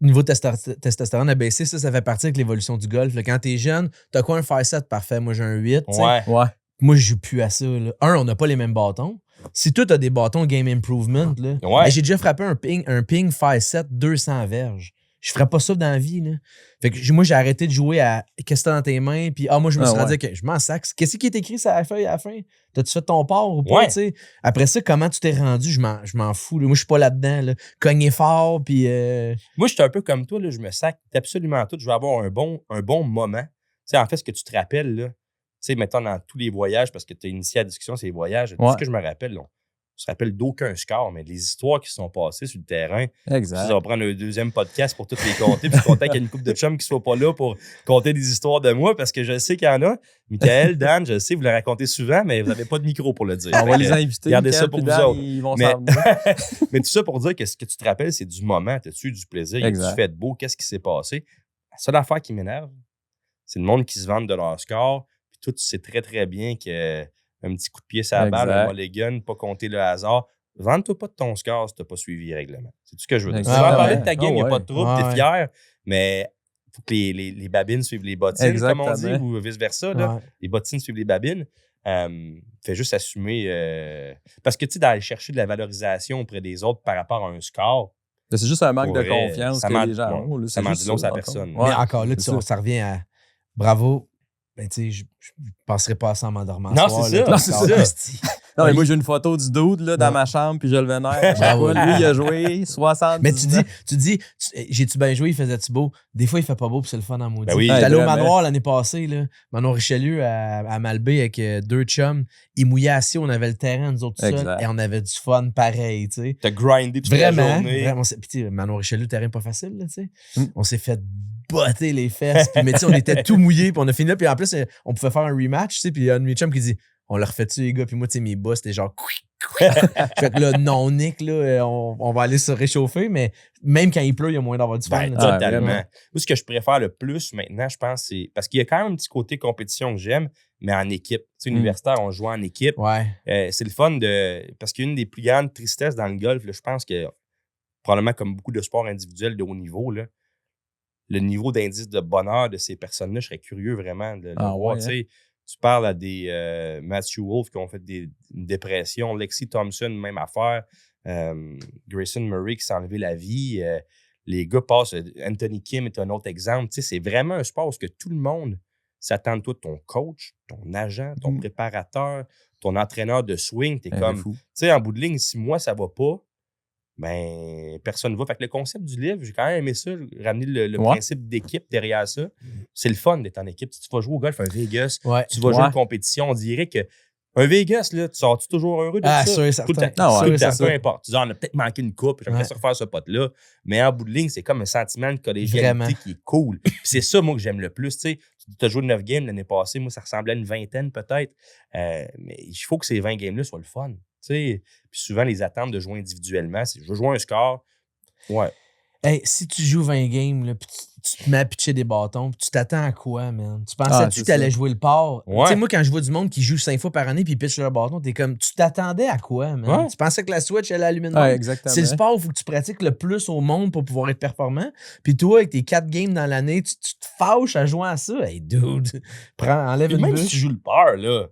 niveau testostérone a baissé, ça fait partie avec l'évolution du golf. Là. Quand t'es jeune, t'as quoi un 5-7 parfait? Moi, j'ai un 8. Ouais. Moi, je joue plus à ça. Là. On n'a pas les mêmes bâtons. Si toi, t'as des bâtons Game Improvement, là, j'ai déjà frappé un ping 5-7, 200 verges. Je ferais pas ça dans la vie. Là. Fait que moi, j'ai arrêté de jouer à qu'est-ce que t'as dans tes mains, puis moi, je me suis rendu que je m'en sac. Qu'est-ce qui est écrit sur la feuille à la fin? T'as-tu fait ton part ou pas? T'sais? Après ça, comment tu t'es rendu? Je m'en fous. Là. Moi, je suis pas là-dedans. Là. Cogner fort, puis. Moi, je suis un peu comme toi, là, je me sac absolument tout. Je vais avoir un bon moment. T'sais, en fait, ce que tu te rappelles, là. Tu sais, mettons dans tous les voyages, parce que tu as initié la discussion, c'est les voyages. Tout ce que je me rappelle, on se rappelle d'aucun score, mais les histoires qui se sont passées sur le terrain. Exact. Ça va prendre un deuxième podcast pour toutes les compter. Puis je suis content qu'il y ait une couple de chums qui ne soient pas là pour compter des histoires de moi, parce que je sais qu'il y en a. Michael, Dan, je sais, vous le racontez souvent, mais vous n'avez pas de micro pour le dire. On va les inviter. Gardez ça pour vous Dan, autres. Ils vont mais tout ça pour dire que ce que tu te rappelles, c'est du moment. As-tu eu du plaisir? As-tu fait de beau? Qu'est-ce qui s'est passé? La seule affaire qui m'énerve, c'est le monde qui se vante de leur score. Toi, tu sais très, très bien qu'un petit coup de pied sur la balle, un mulligan, pas compter le hasard. Vende-toi pas de ton score si tu n'as pas suivi les règlements. C'est tout ce que je veux dire. Tu vas parler de ta game, il n'y a pas de trouble, tu es fier, mais il faut que les babines suivent les bottines, comme on dit, ou vice-versa. Les bottines suivent les babines. Fais juste assumer. Parce que tu sais, d'aller chercher de la valorisation auprès des autres par rapport à un score. C'est juste un manque de confiance que les gens ont. Ça m'en dit long sur la personne. Mais encore là, ça revient à bravo. Ben, tu sais, je penserais pas à ça en m'endormant. Non, c'est ça. Non, mais moi, j'ai une photo du dude là, dans ma chambre, puis je le vénère. Lui, il a joué 70. Mais tu dis, j'ai-tu bien joué, il faisait-tu beau? Des fois, il fait pas beau, puis c'est le fun en maudit. Ben oui, j'étais allé au manoir l'année passée, là, Manoir Richelieu à Malbaie avec 2 chums. Ils mouillaient assis, on avait le terrain, nous autres seuls, et on avait du fun pareil, tu sais. T'as grindé toute la journée. Vraiment. Puis, Manoir Richelieu, terrain pas facile, là, tu sais. On s'est fait botter les fesses, puis mais tu sais, on était tout mouillés, puis on a fini là, puis en plus, on pouvait faire un rematch, tu sais, puis il y a un de mes chums qui dit on le refait-tu, les gars? Puis moi, tu sais, mes boss, c'était genre. Fait que là, non, Nick, là, on va aller se réchauffer, mais même quand il pleut, il y a moyen d'avoir du fun. Totalement. Moi, ce que je préfère le plus maintenant, je pense, c'est. Parce qu'il y a quand même un petit côté compétition que j'aime, mais en équipe. Tu sais, universitaire, on joue en équipe. C'est le fun de. Parce qu'une des plus grandes tristesses dans le golf, là, je pense que, probablement comme beaucoup de sports individuels de haut niveau, là, le niveau d'indice de bonheur de ces personnes-là, je serais curieux vraiment de le voir. Tu Tu parles à des Matthew Wolf qui ont fait une dépression, Lexi Thompson, même affaire, Grayson Murray qui s'est enlevé la vie. Les gars passent, Anthony Kim est un autre exemple. Tu sais, c'est vraiment un sport où que tout le monde s'attend de toi, ton coach, ton agent, ton préparateur, ton entraîneur de swing. T'es comme, tu sais, en bout de ligne, si moi, ça va pas, ben, personne ne va. Fait que le concept du livre, j'ai quand même aimé ça, ramener le principe d'équipe derrière ça. C'est le fun d'être en équipe. Si tu vas jouer au golf, un Vegas, tu vas jouer une compétition, on dirait que un Vegas, là, tu sors-tu toujours heureux de ça? Sûr et certain. Tout le temps, peu importe. Tu dis, on a peut-être manqué une coupe, j'aimerais ça refaire ce pote-là. Mais en bout de ligne, c'est comme un sentiment de collégialité qui est cool. Puis c'est ça, moi, que j'aime le plus. Tu sais, tu as joué 9 games l'année passée, moi, ça ressemblait à une vingtaine peut-être. Mais il faut que ces 20 games-là soient le fun. Tu sais, puis souvent, les attentes de jouer individuellement, c'est je veux jouer un score. Ouais. Hey, si tu joues 20 games, là, puis tu te mets à pitcher des bâtons, puis tu t'attends à quoi, man? Tu pensais-tu que tu allais jouer le part? Tu sais, moi, quand je vois du monde qui joue 5 fois par année puis pitch leur bâton, t'es comme, tu t'attendais à quoi, man? Tu pensais que la Switch, elle allumait de même? Exactement. C'est le sport où il faut que tu pratiques le plus au monde pour pouvoir être performant. Puis toi, avec tes 4 games dans l'année, tu te fâches à jouer à ça. Hey, dude, enlève une même bûche. si tu joues le part, là,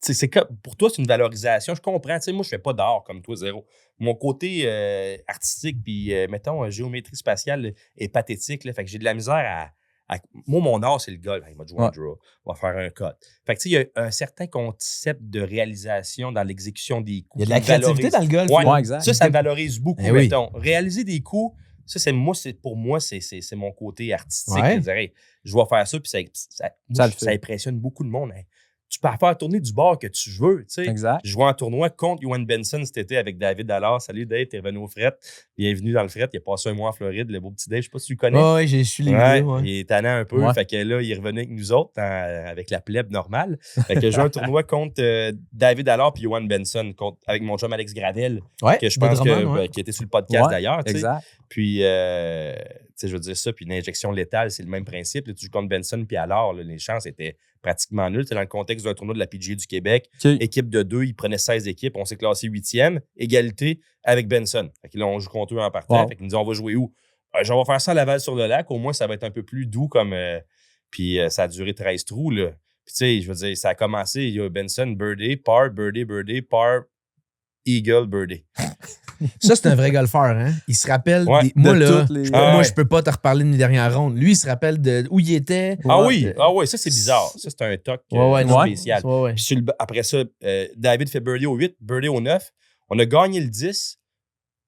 c'est comme, pour toi, c'est une valorisation. Je comprends. Tu sais, moi, je fais pas d'art comme toi, zéro. Mon côté artistique, puis mettons, géométrie spatiale est pathétique. Là, fait que j'ai de la misère à. Moi, mon art, c'est le golf. Il va jouer un draw. On va faire un cut. Fait que tu sais, il y a un certain concept de réalisation dans l'exécution des coups. Il y a de la créativité dans le golf. Ouais, exact. Ça me valorise beaucoup. Mettons, réaliser des coups, ça, pour moi, c'est mon côté artistique. Je veux dire, hey, je vais faire ça, puis ça impressionne beaucoup de monde. Hein. Tu peux faire tourner du bord que tu veux. Tu sais. Exact. Je jouais en tournoi contre Ewan Benson cet été avec David Allard. Salut Dave, t'es revenu au fret. Bienvenue dans le fret. Il a passé un mois en Floride, le beau petit Dave. Je sais pas si tu le connais. Oui, j'ai su les vidéos. Il est tannant un peu. Fait que là, il est revenu avec nous autres avec la plèbe normale. Fait que j'ai joué un tournoi contre David Allard puis Ewan Benson avec mon chum Alex Gravel. Que je pense qui était sur le podcast d'ailleurs. Exact. Puis, tu sais, je veux dire ça. Puis une injection létale, c'est le même principe. Là, tu joues contre Benson puis Allard, les chances étaient pratiquement nul. C'est dans le contexte d'un tournoi de la PGA du Québec. Équipe de 2, ils prenaient 16 équipes. On s'est classé 8e. Égalité avec Benson. Fait que là, on joue contre eux en partant. Fait qu'ils nous disent, on va jouer où? On va faire ça à Laval-sur-le-Lac. Au moins, ça va être un peu plus doux comme... puis ça a duré 13 trous, là. Puis tu sais, je veux dire, ça a commencé. Il y a Benson, birdie, par, eagle, birdie. Ça, c'est un vrai golfeur, hein? Il se rappelle... Moi, là, je peux pas te reparler de mes dernières rondes. Lui, il se rappelle de où il était. Ah oui, ça, c'est bizarre. Ça, c'est un toc spécial. Puis après ça, David fait birdie au 8, birdie au 9. On a gagné le 10.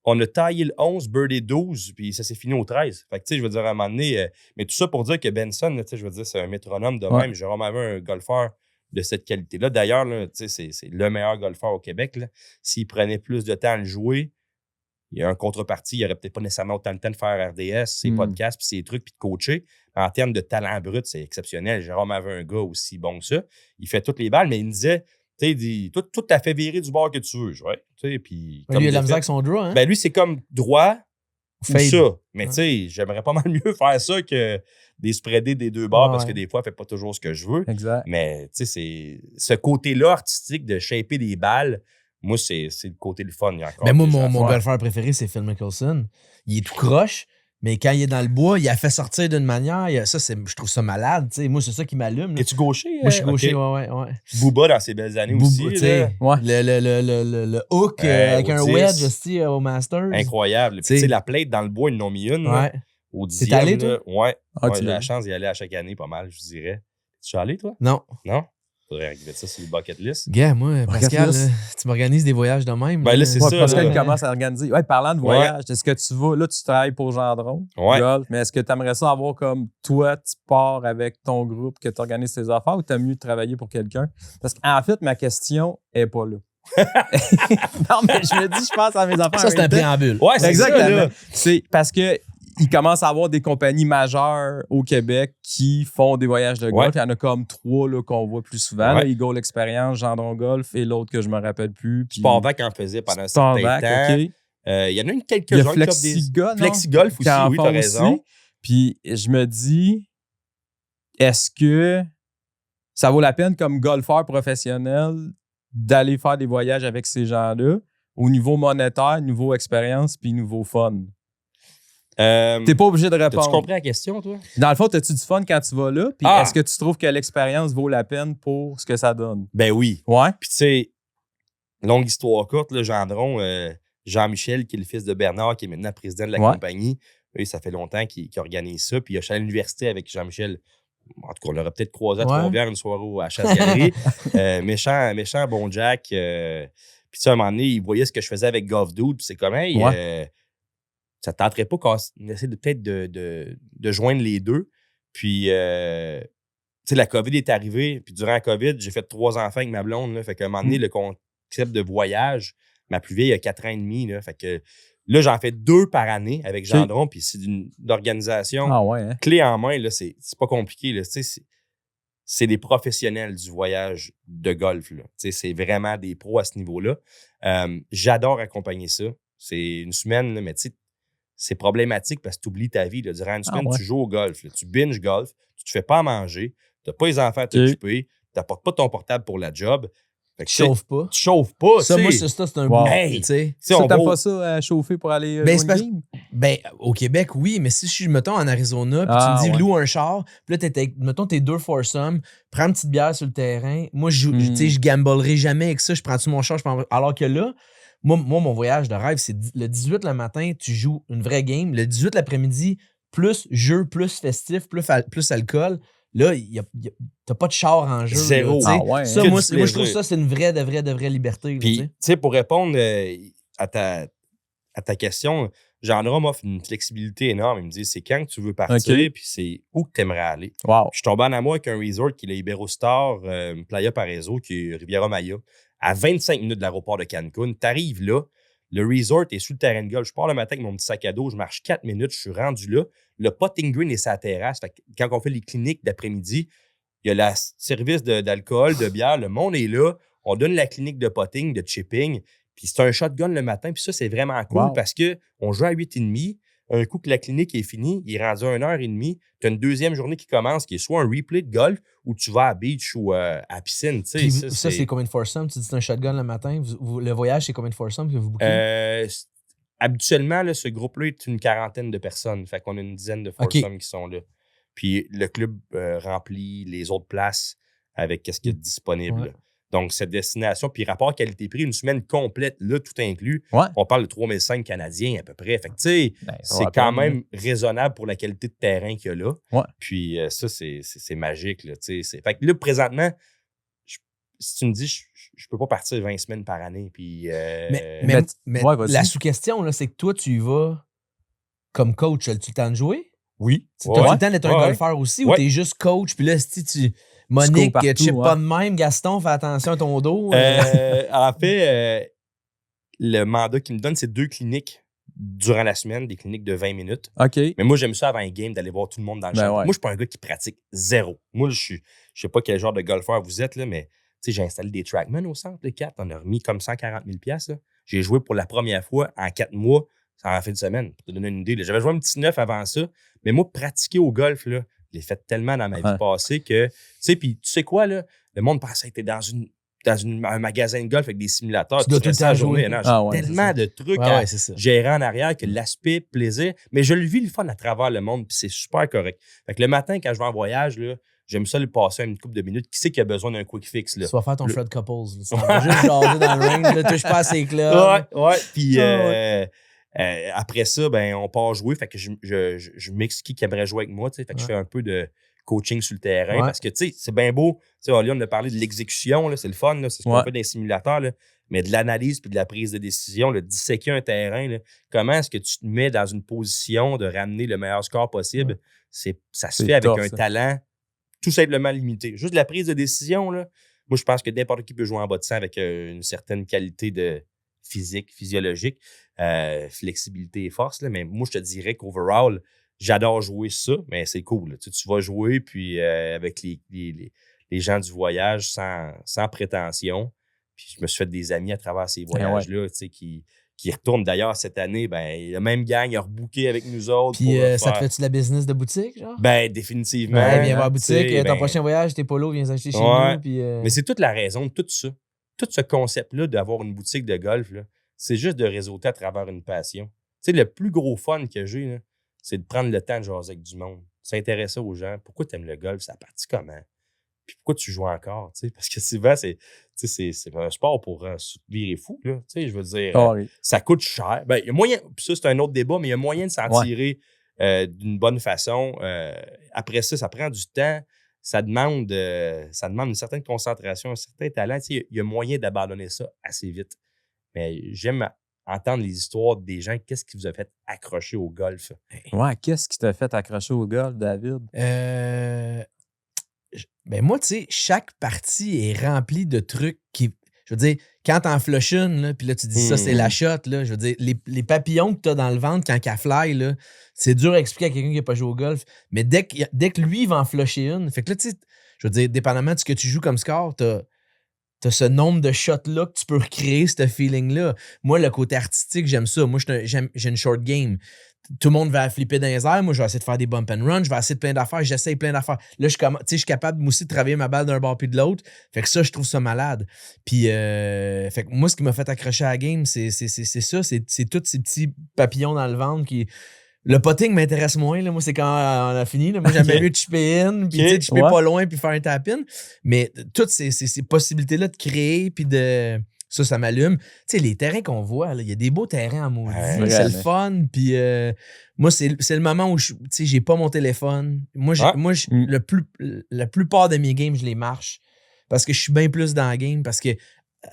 On a taillé le 11, birdie 12, puis ça s'est fini au 13. Fait que, tu sais, je veux dire, à un moment donné... mais tout ça pour dire que Benson, tu sais, je veux dire, c'est un métronome de même. J'ai vraiment vu un golfeur de cette qualité-là. D'ailleurs, c'est le meilleur golfeur au Québec. S'il prenait plus de temps à le jouer, il y a un contrepartie. Il n'aurait peut-être pas nécessairement autant de temps de faire RDS, ses podcasts, puis ses trucs, puis de coacher. En termes de talent brut, c'est exceptionnel. Jérôme avait un gars aussi bon que ça. Il fait toutes les balles, mais il me disait, tu sais, tout t'a fait virer du bord que tu veux. Puis, lui, il a la misère avec son draw. Hein? Ben, lui, c'est comme droit ou ça. Mais tu sais, j'aimerais pas mal mieux faire ça que des spreadés des deux bords parce que des fois, elle fait pas toujours ce que je veux. Exact. Mais tu sais, c'est ce côté-là artistique de shaper des balles. Moi, c'est le côté le fun. Ben moi, mon golfeur préféré, c'est Phil Mickelson. Il est tout croche, mais quand il est dans le bois, il a fait sortir d'une manière. Je trouve ça malade. T'sais. Moi, c'est ça qui m'allume. Es-tu gaucher? Moi, je suis gaucher, ouais. Booba dans ses belles années aussi. Le hook avec un wedge aussi au Masters. Incroyable. Tu sais, la plate dans le bois, ils n'ont mis une. Au 10e. T'es allé, toi? Ouais. J'ai la chance d'y aller à chaque année, pas mal, je dirais. Tu es allé, toi? Non. Faudrait arriver ça sur le bucket list. Gars, moi, Pascal, tu m'organises des voyages de même. Ben là, c'est ça. Pascal commence à organiser. Ouais, parlant de voyage, est-ce que tu vas, là, tu travailles pour Gendron, golf, mais est-ce que tu aimerais ça avoir comme toi, tu pars avec ton groupe, que tu organises tes affaires, ou tu as mieux de travailler pour quelqu'un? Parce qu'en fait, ma question est pas là. Non, mais je me dis, je pense à mes affaires. Ça, c'est un préambule. Ouais, c'est exactement. C'est parce que il commence à avoir des compagnies majeures au Québec qui font des voyages de golf. Il y en a comme 3 là, qu'on voit plus souvent. Là, Eagle Experience, Gendron Golf et l'autre que je me rappelle plus. Sportvac en faisait pendant un certain temps. Okay. Il y en a quelques-uns qui offrent des... Flexigolf aussi, oui, t'as raison. Puis je me dis, est-ce que ça vaut la peine comme golfeur professionnel d'aller faire des voyages avec ces gens-là au niveau monétaire, niveau expérience puis niveau fun? T'es pas obligé de répondre. T'as-tu compris la question, toi? Dans le fond, t'as-tu du fun quand tu vas là? Puis est-ce que tu trouves que l'expérience vaut la peine pour ce que ça donne? Ben oui. Ouais. Puis tu sais, longue histoire courte, là, Gendron, Jean-Michel, qui est le fils de Bernard, qui est maintenant président de la compagnie, lui, ça fait longtemps qu'il organise ça. Puis il a à l'université avec Jean-Michel. En tout cas, on l'aurait peut-être croisé à Trois-Rivières une soirée à Chasse-Galerie. méchant bon Jack. Puis tu sais, à un moment donné, il voyait ce que je faisais avec Golf Dude. Puis c'est comme, hey, ça ne tenterait pas qu'on essaie peut-être de joindre les deux. Puis, tu sais, la COVID est arrivée. Puis durant la COVID, j'ai fait 3 enfants avec ma blonde. Là, fait qu'à un moment donné, le concept de voyage, ma plus vieille a 4 ans et demi. Là, fait que là, j'en fais 2 par année avec Gendron. Puis c'est une organisation clé en main. Là, c'est pas compliqué. Là, c'est des professionnels du voyage de golf. Là. C'est vraiment des pros à ce niveau-là. J'adore accompagner ça. C'est une semaine, là, mais tu sais, c'est problématique parce que tu oublies ta vie. Là. Durant une semaine, tu joues au golf. Là. Tu binge golf. Tu te fais pas à manger. Tu n'as pas les enfants à t'occuper. Tu n'apportes pas ton portable pour la job. Tu chauffes pas. Tu chauffes pas. Ça, moi, c'est un bout. Hey, t'aimes pas ça à chauffer pour aller jouer une game? Ben, au Québec, oui, mais si je suis, mettons, en Arizona, puis tu me dis, loue un char, puis là, mettons, t'es 2 foursome, prends une petite bière sur le terrain. Moi, je gamblerai jamais avec ça. Je prends-tu mon char, alors que là, moi, mon voyage de rêve, c'est le 18 le matin, tu joues une vraie game. Le 18 l'après-midi, plus jeu, plus festif, plus alcool. Là, t'as pas de char en jeu. Zéro. Là, ça, moi, je trouve ça, c'est une vraie liberté. Puis, tu sais, pour répondre à ta question, Gendron m'offre une flexibilité énorme. Il me dit, c'est quand que tu veux partir, puis c'est où que tu aimerais aller. Wow. Je suis tombé en amour avec un resort qui est le Iberostar Playa Paraiso, qui est Riviera Maya, à 25 minutes de l'aéroport de Cancun. Tu arrives là, le resort est sous le terrain de golf. Je pars le matin avec mon petit sac à dos, je marche 4 minutes, je suis rendu là. Le potting green est sa terrasse. Fait que quand on fait les cliniques d'après-midi, il y a le service d'alcool, de bière, le monde est là. On donne la clinique de potting, de chipping, puis c'est un shotgun le matin. Puis ça, c'est vraiment cool parce qu'on joue à 8h30. Un coup que la clinique est finie, il est rendu à 1h30. Tu as une deuxième journée qui commence, qui est soit un replay de golf ou tu vas à beach ou à la piscine. Puis ça, c'est combien de foursome? Tu dis que c'est un shotgun le matin. Le voyage, c'est combien de foursome que vous bouquez? Habituellement, là, ce groupe-là est une 40aine de personnes. Fait qu'on a une dizaine de foursomes qui sont là. Puis le club remplit les autres places avec ce qu'il y a de disponible. Ouais. Donc, cette destination, puis rapport qualité-prix, une semaine complète, là, tout inclus, on parle de 3005 Canadiens à peu près. Fait que, tu sais, c'est quand même raisonnable pour la qualité de terrain qu'il y a là. Ouais. Puis ça, c'est magique, là, tu sais. Fait que là, présentement, si tu me dis, je peux pas partir 20 semaines par année. Puis, mais la sous-question, là, c'est que toi, tu y vas comme coach. As-tu le temps de jouer? Oui. Tu as le temps d'être un golfeur aussi ou tu es juste coach? Puis là, si tu. Monique, tu sais pas de même, Gaston, fais attention à ton dos. En fait, le mandat qu'il me donne, c'est 2 cliniques durant la semaine, des cliniques de 20 minutes. OK. Mais moi, j'aime ça avant un game d'aller voir tout le monde dans le champ. Moi, je suis pas un gars qui pratique zéro. Moi, je sais pas quel genre de golfeur vous êtes, là, mais j'ai installé des Trackman au centre, les 4. On a remis comme 140 000 $. J'ai joué pour la première fois en 4 mois, en fin de semaine, pour te donner une idée. J'avais joué un petit 9 avant ça, mais moi, pratiquer au golf, là, je l'ai fait tellement dans ma vie passée que, tu sais, puis tu sais quoi, là, le monde pensait que t'es dans un magasin de golf avec des simulateurs. Tu dois tout le temps jouer. Non, tellement de trucs à gérer en arrière que l'aspect plaisir, mais je le vis le fun à travers le monde, puis c'est super correct. Fait que le matin, quand je vais en voyage, là, j'aime ça le passer une couple de minutes. Qui c'est qui a besoin d'un quick fix? Là? Tu vas faire ton Fred Couples. Tu vas juste jaser dans le range, là, touche pas à ses clubs. Ouais. Puis après ça, ben, on part jouer. Fait que je mixe qui aimerait jouer avec moi. Fait que je fais un peu de coaching sur le terrain. Parce que, tu sais, c'est bien beau. Là, on a parlé de l'exécution. C'est le fun. C'est ce qu'on fait dans les simulateurs. Là. Mais de l'analyse puis de la prise de décision, de disséquer un terrain. Là, comment est-ce que tu te mets dans une position de ramener le meilleur score possible? Ça se fait avec un talent tout simplement limité. Juste la prise de décision, là, moi, je pense que n'importe qui peut jouer en bas de 100 avec une certaine qualité de physiologique, flexibilité et force. Là. Mais moi, je te dirais qu'overall, j'adore jouer ça, mais c'est cool. Là. Tu vas jouer puis avec les gens du voyage sans prétention. Puis je me suis fait des amis à travers ces voyages-là, tu sais, qui retournent d'ailleurs cette année. Ben, le même gang a rebooké avec nous autres. Puis ça te fait-tu de la business de boutique, genre? Ben, définitivement. Viens voir la boutique, ton prochain voyage, tes polos, viens acheter chez nous. Puis, Mais c'est toute la raison de tout ça. Tout ce concept-là d'avoir une boutique de golf, là, c'est juste de réseauter à travers une passion. Tu sais, le plus gros fun que j'ai, là, c'est de prendre le temps de jaser avec du monde, s'intéresser aux gens. Pourquoi tu aimes le golf? Ça a parti comment? Puis pourquoi tu joues encore? T'sais? Parce que souvent, c'est un sport pour se virer fou. Là, je veux dire, ça coûte cher. Ben, il y a moyen, puis ça, c'est un autre débat, mais il y a moyen de s'en tirer d'une bonne façon. Après ça, ça prend du temps. Ça demande une certaine concentration, un certain talent. Il y a moyen d'abandonner ça assez vite. Mais j'aime entendre les histoires des gens. Qu'est-ce qui vous a fait accrocher au golf? Ouais, qu'est-ce qui t'a fait accrocher au golf, David? Ben moi, tu sais, chaque partie est remplie de trucs qui... Je veux dire, quand t'en flushes une, puis là, tu dis ça, c'est la shot, là. Je veux dire, les papillons que t'as dans le ventre quand qu'elle fly, là, c'est dur à expliquer à quelqu'un qui n'a pas joué au golf. Mais dès que lui, il va en flusher une, fait que là, tu sais, je veux dire, dépendamment de ce que tu joues comme score, t'as ce nombre de shots-là que tu peux recréer ce feeling-là. Moi, le côté artistique, j'aime ça. Moi, j'ai une short game. Tout le monde va flipper dans les airs. Moi, je vais essayer de faire des bump and run. Je vais essayer de plein d'affaires. J'essaye plein d'affaires. Là, je suis capable moi aussi de travailler ma balle d'un bord puis de l'autre. Fait que ça, je trouve ça malade. Puis, fait que moi, ce qui m'a fait accrocher à la game, c'est ça. C'est tous ces petits papillons dans le ventre qui... Le putting m'intéresse moins. Là. Moi, c'est quand on a fini. Là. Moi, j'aime mieux chipper in, puis de chipper pas loin, puis faire un tap-in. Mais toutes ces possibilités-là de créer, puis de... Ça m'allume. Tu sais, les terrains qu'on voit, il y a des beaux terrains en maudit. C'est le fun. Puis moi, c'est le moment où j'ai pas mon téléphone. Moi, la plupart de mes games, je les marche. Parce que je suis bien plus dans la game. Parce que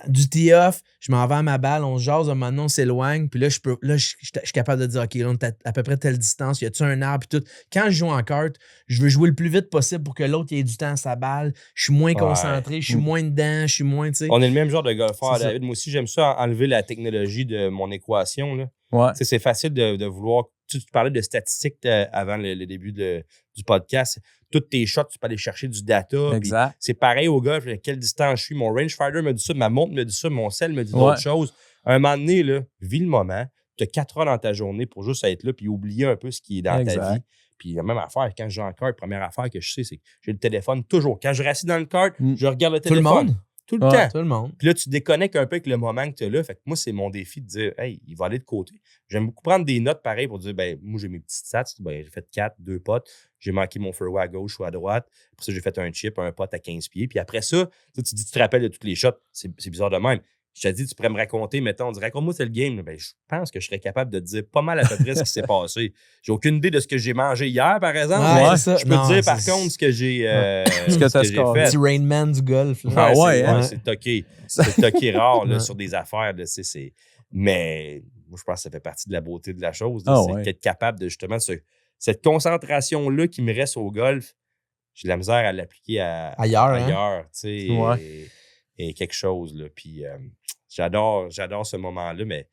du tee-off, je m'en vais à ma balle, on se jase, un moment donné, on s'éloigne, puis là, je suis capable de dire, OK, là, on est à peu près telle distance, y a-tu un arbre, puis tout. Quand je joue en kart, je veux jouer le plus vite possible pour que l'autre ait du temps à sa balle. Je suis moins concentré, je suis moins dedans, je suis moins, tu sais. On est le même genre de golfeur, David. Moi aussi, j'aime ça enlever la technologie de mon équation, là. Ouais. C'est facile de vouloir... Tu parlais de statistiques avant le début du podcast. Toutes tes shots, tu peux aller chercher du data. Exact. C'est pareil au golf, à quelle distance je suis. Mon rangefinder me dit ça, ma montre me dit ça, mon cell me dit d'autres choses. À un moment donné, là, vis le moment. Tu as 4 heures dans ta journée pour juste être là puis oublier un peu ce qui est dans ta vie. Puis la même affaire, quand je joue en kart, première affaire que je sais, c'est que j'ai le téléphone toujours. Quand je reste dans le kart, je regarde le téléphone. Tout le monde? Tout le temps. Tout le monde. Puis là, tu déconnectes un peu avec le moment que tu as là. Fait que moi, c'est mon défi de dire, hey, il va aller de côté. J'aime beaucoup prendre des notes pareilles pour dire, ben moi, j'ai mes petites stats. Ben, j'ai fait 4, 2 potes. J'ai manqué mon fairway à gauche ou à droite. Après ça, j'ai fait un chip, un putt à 15 pieds. Puis après ça, tu dis, tu te rappelles de toutes les shots. C'est bizarre de même. Je te dis, tu pourrais me raconter, mettons, on dit, raconte-moi, c'est le game. Ben, je pense que je serais capable de te dire pas mal à peu près ce qui s'est passé. J'ai aucune idée de ce que j'ai mangé hier, par exemple. Ouais, je peux te dire, par contre, ce que j'ai ce que j'ai fait. Petit Rain Man du golf. C'est toqué. C'est toqué rare là, sur des affaires. Là, mais moi, je pense que ça fait partie de la beauté de la chose. C'est d'être capable de, justement, cette concentration-là qui me reste au golf, j'ai la misère à l'appliquer ailleurs. Et quelque chose. Là. Puis j'adore ce moment-là, mais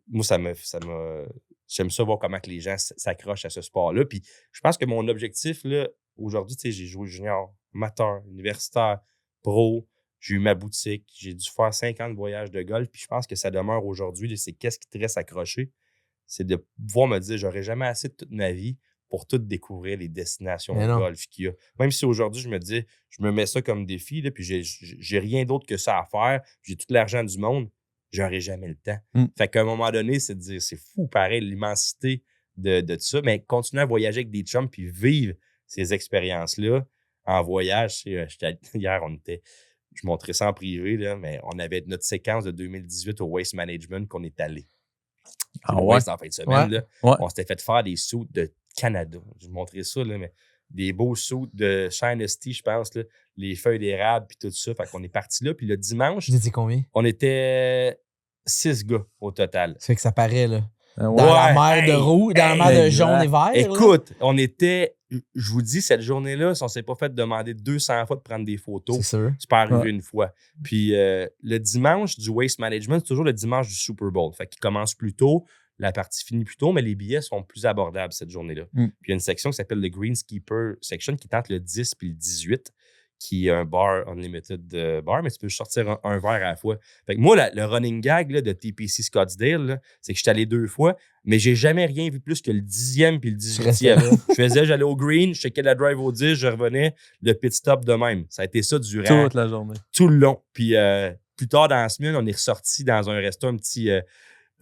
moi, j'aime ça voir comment que les gens s'accrochent à ce sport-là. Puis je pense que mon objectif, là, aujourd'hui, j'ai joué junior, amateur, universitaire, pro, j'ai eu ma boutique, j'ai dû faire 50 voyages de golf, puis je pense que ça demeure aujourd'hui, c'est qu'est-ce qui te reste accroché? C'est de pouvoir me dire, j'aurais jamais assez de toute ma vie pour tout découvrir les destinations de golf qu'il y a. Même si aujourd'hui, je me dis, je me mets ça comme défi, là, puis j'ai rien d'autre que ça à faire, j'ai tout l'argent du monde, j'aurai jamais le temps. Fait qu'à un moment donné, c'est de dire, c'est fou, pareil, l'immensité de ça, mais continuer à voyager avec des chums puis vivre ces expériences-là en voyage. Hier, je montrais ça en privé, là, mais on avait notre séquence de 2018 au Waste Management qu'on est allé. En fin de semaine, là, on s'était fait faire des suits de Canada. Je vous montrais ça, là, mais des beaux suits de Shinesty, je pense, là, les feuilles d'érable puis tout ça. Fait qu'on est parti là. Puis le dimanche, vous étiez combien? On était 6 gars au total. Ça fait que ça paraît, là. Dans la mer de roux, dans la mer de jaune et vert. Écoute, là. On était, je vous dis, cette journée-là, si on ne s'est pas fait demander 200 fois de prendre des photos, c'est sûr. C'est pas arrivé une fois. Puis le dimanche du Waste Management, c'est toujours le dimanche du Super Bowl. Fait qu'il commence plus tôt, la partie finit plus tôt, mais les billets sont plus abordables cette journée-là. Puis il y a une section qui s'appelle le Greenskeeper Section qui tente le 10 puis le 18. Qui est un bar unlimited bar, mais tu peux sortir un verre à la fois. Fait que moi, le running gag là, de TPC Scottsdale, là, c'est que je suis allé 2 fois, mais j'ai jamais rien vu plus que le 10e puis le 18e. J'allais au green, je checkais la drive au 10, je revenais, le pit stop de même. Ça a été ça durant toute la journée. Tout le long. Puis plus tard dans la semaine, on est ressorti dans un resto, un petit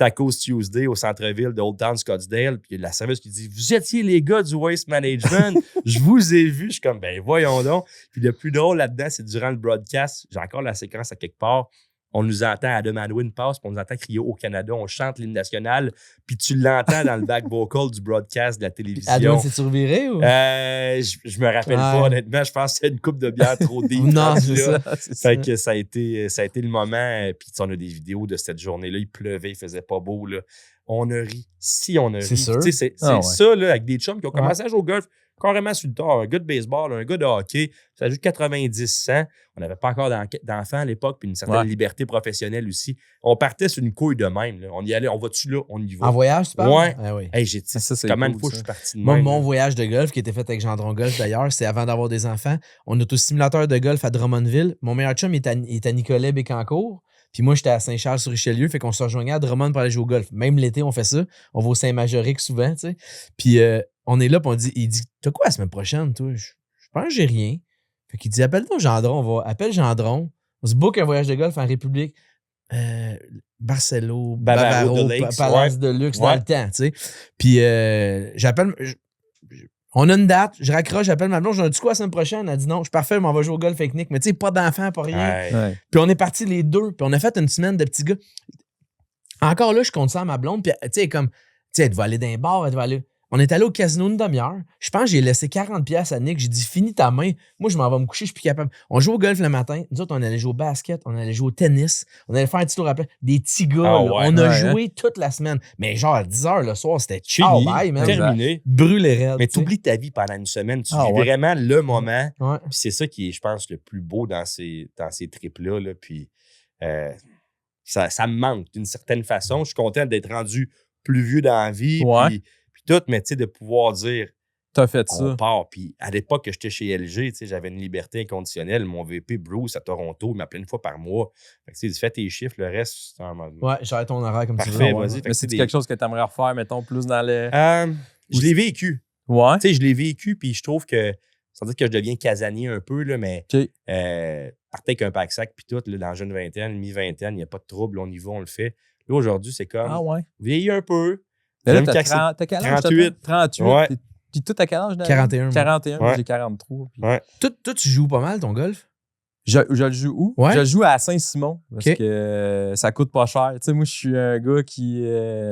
Tacos Tuesday au centre-ville de Old Town Scottsdale. Puis la serveuse qui dit « Vous étiez les gars du Waste Management. Je vous ai vu. » Je suis comme « Ben voyons donc. » Puis le plus drôle là-dedans, c'est durant le broadcast, j'ai encore la séquence à quelque part, on nous entend à Adam Hadwin passe, puis on nous entend crier au Canada, on chante l'hymne national, puis tu l'entends dans le back vocal du broadcast de la télévision. Hadwin s'est reviré ou? Je me rappelle pas, honnêtement. Je pense que c'est une coupe de bière trop deep. Non, c'est ça. Fait que ça a été le moment. Puis on a des vidéos de cette journée-là. Il pleuvait, il faisait pas beau. Là. On a ri. Si on a ri. C'est sûr. C'est ça, là, avec des chums qui ont commencé à jouer au golf carrément sur le tard. Un gars de baseball, un gars de hockey. Ça joue 90-100. On n'avait pas encore d'enfants à l'époque, puis une certaine liberté professionnelle aussi. On partait sur une couille de même. Là. On y allait, on va-tu là, on y va. En voyage, tu parles? Ouais. Ah, oui. Hey, j'ai dit, comment une fois je suis parti de même. Mon voyage de golf, qui était fait avec Gendron Golf d'ailleurs, c'est avant d'avoir des enfants. On est au simulateur de golf à Drummondville. Mon meilleur chum est à Nicolet-Bécancour. Puis moi, j'étais à Saint-Charles-sur-Richelieu. Fait qu'on se rejoignait à Drummond pour aller jouer au golf. Même l'été, on fait ça. On va au Saint-Majorique souvent, tu sais. Puis on est là, puis il dit « T'as quoi la semaine prochaine, toi? » Je pense que j'ai rien. Fait qu'il dit « Appelle-toi Gendron. Appelle Gendron. On se book un voyage de golf en République. Barcelo, Bavaro, Palace de Luxe dans le temps, tu sais. Puis j'appelle... On a une date, je raccroche, j'appelle ma blonde, je dis quoi la semaine prochaine? Elle dit non, je suis parfait, mais on va jouer au golf avec Nick. Mais tu sais, pas d'enfants, pas rien. Ouais. Puis on est partis les deux, puis on a fait une semaine de petits gars. Encore là, je compte ça à ma blonde, puis tu sais, comme, tu sais, elle devait aller dans un bar, elle devait aller. On est allé au casino une demi-heure. Je pense que j'ai laissé 40$ à Nick. J'ai dit, finis ta main. Moi, je m'en vais me coucher, je suis plus capable. On joue au golf le matin. Nous autres, on allait jouer au basket, on allait jouer au tennis, on allait faire un petit tour à plat. Des petits gars, on a joué toute la semaine. Mais genre, à 10h le soir, c'était ciao, bye, man. Terminé. Brûlé raide. Mais tu oublies ta vie pendant une semaine. Tu vis vraiment le moment. Ouais. Puis c'est ça qui est, je pense, le plus beau dans ces trips-là. Là. Puis ça me manque d'une certaine façon. Je suis content d'être rendu plus vieux dans la vie. Puis tout, mais tu sais, de pouvoir dire t'as fait on part. Puis à l'époque que j'étais chez LG, tu sais, j'avais une liberté inconditionnelle. Mon VP Bruce à Toronto, il m'appelait une fois par mois. Fait que tu sais, fais tes chiffres, le reste, c'est un mode. Ouais, j'arrête ton horaire comme parfait, tu veux. Vas-y. Mais c'est quelque chose que tu aimerais refaire, mettons, plus dans le. Je l'ai vécu. Ouais. Tu sais, je l'ai vécu, puis je trouve que, sans dire que je deviens casanier un peu, là, mais partais avec un pack-sac, puis tout, là, dans la jeune vingtaine, mi-vingtaine, il n'y a pas de trouble, on y va, on le fait. Là, aujourd'hui, c'est comme. Ah ouais. Vieillis un peu. Mais là, t'as quel âge? 38. 38. Ouais. Puis tout à quel âge? 41. 41, moi, j'ai 43. Puis... Ouais. Toi, tu joues pas mal ton golf? Je le joue où? Ouais. Je le joue à Saint-Simon parce que ça coûte pas cher. Tu sais, moi, je suis un gars qui...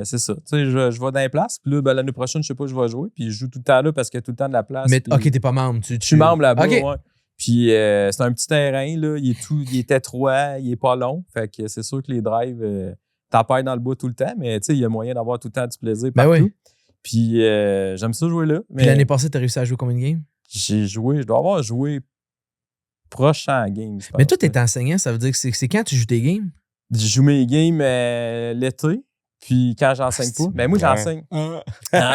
c'est ça. Tu sais, je vais dans les places. Puis là, ben, l'année prochaine, je sais pas, je vais jouer. Puis je joue tout le temps là parce qu'il y a tout le temps de la place. Mais puis... OK, t'es pas membre. Je suis membre là-bas, okay. ouais. Puis c'est un petit terrain, là. Il est étroit, il est pas long. Fait que c'est sûr que les drives, t'appelles dans le bois tout le temps. Mais tu sais, il y a moyen d'avoir tout le temps du plaisir partout. Ben oui. Puis j'aime ça jouer là. Mais puis l'année passée, t'as réussi à jouer combien de games? Je dois avoir joué proche 100 games. Mais toi, t'es enseignant, ça veut dire que c'est quand tu joues tes games? Je joue mes games l'été, puis quand j'enseigne pas. Mais moi, j'enseigne.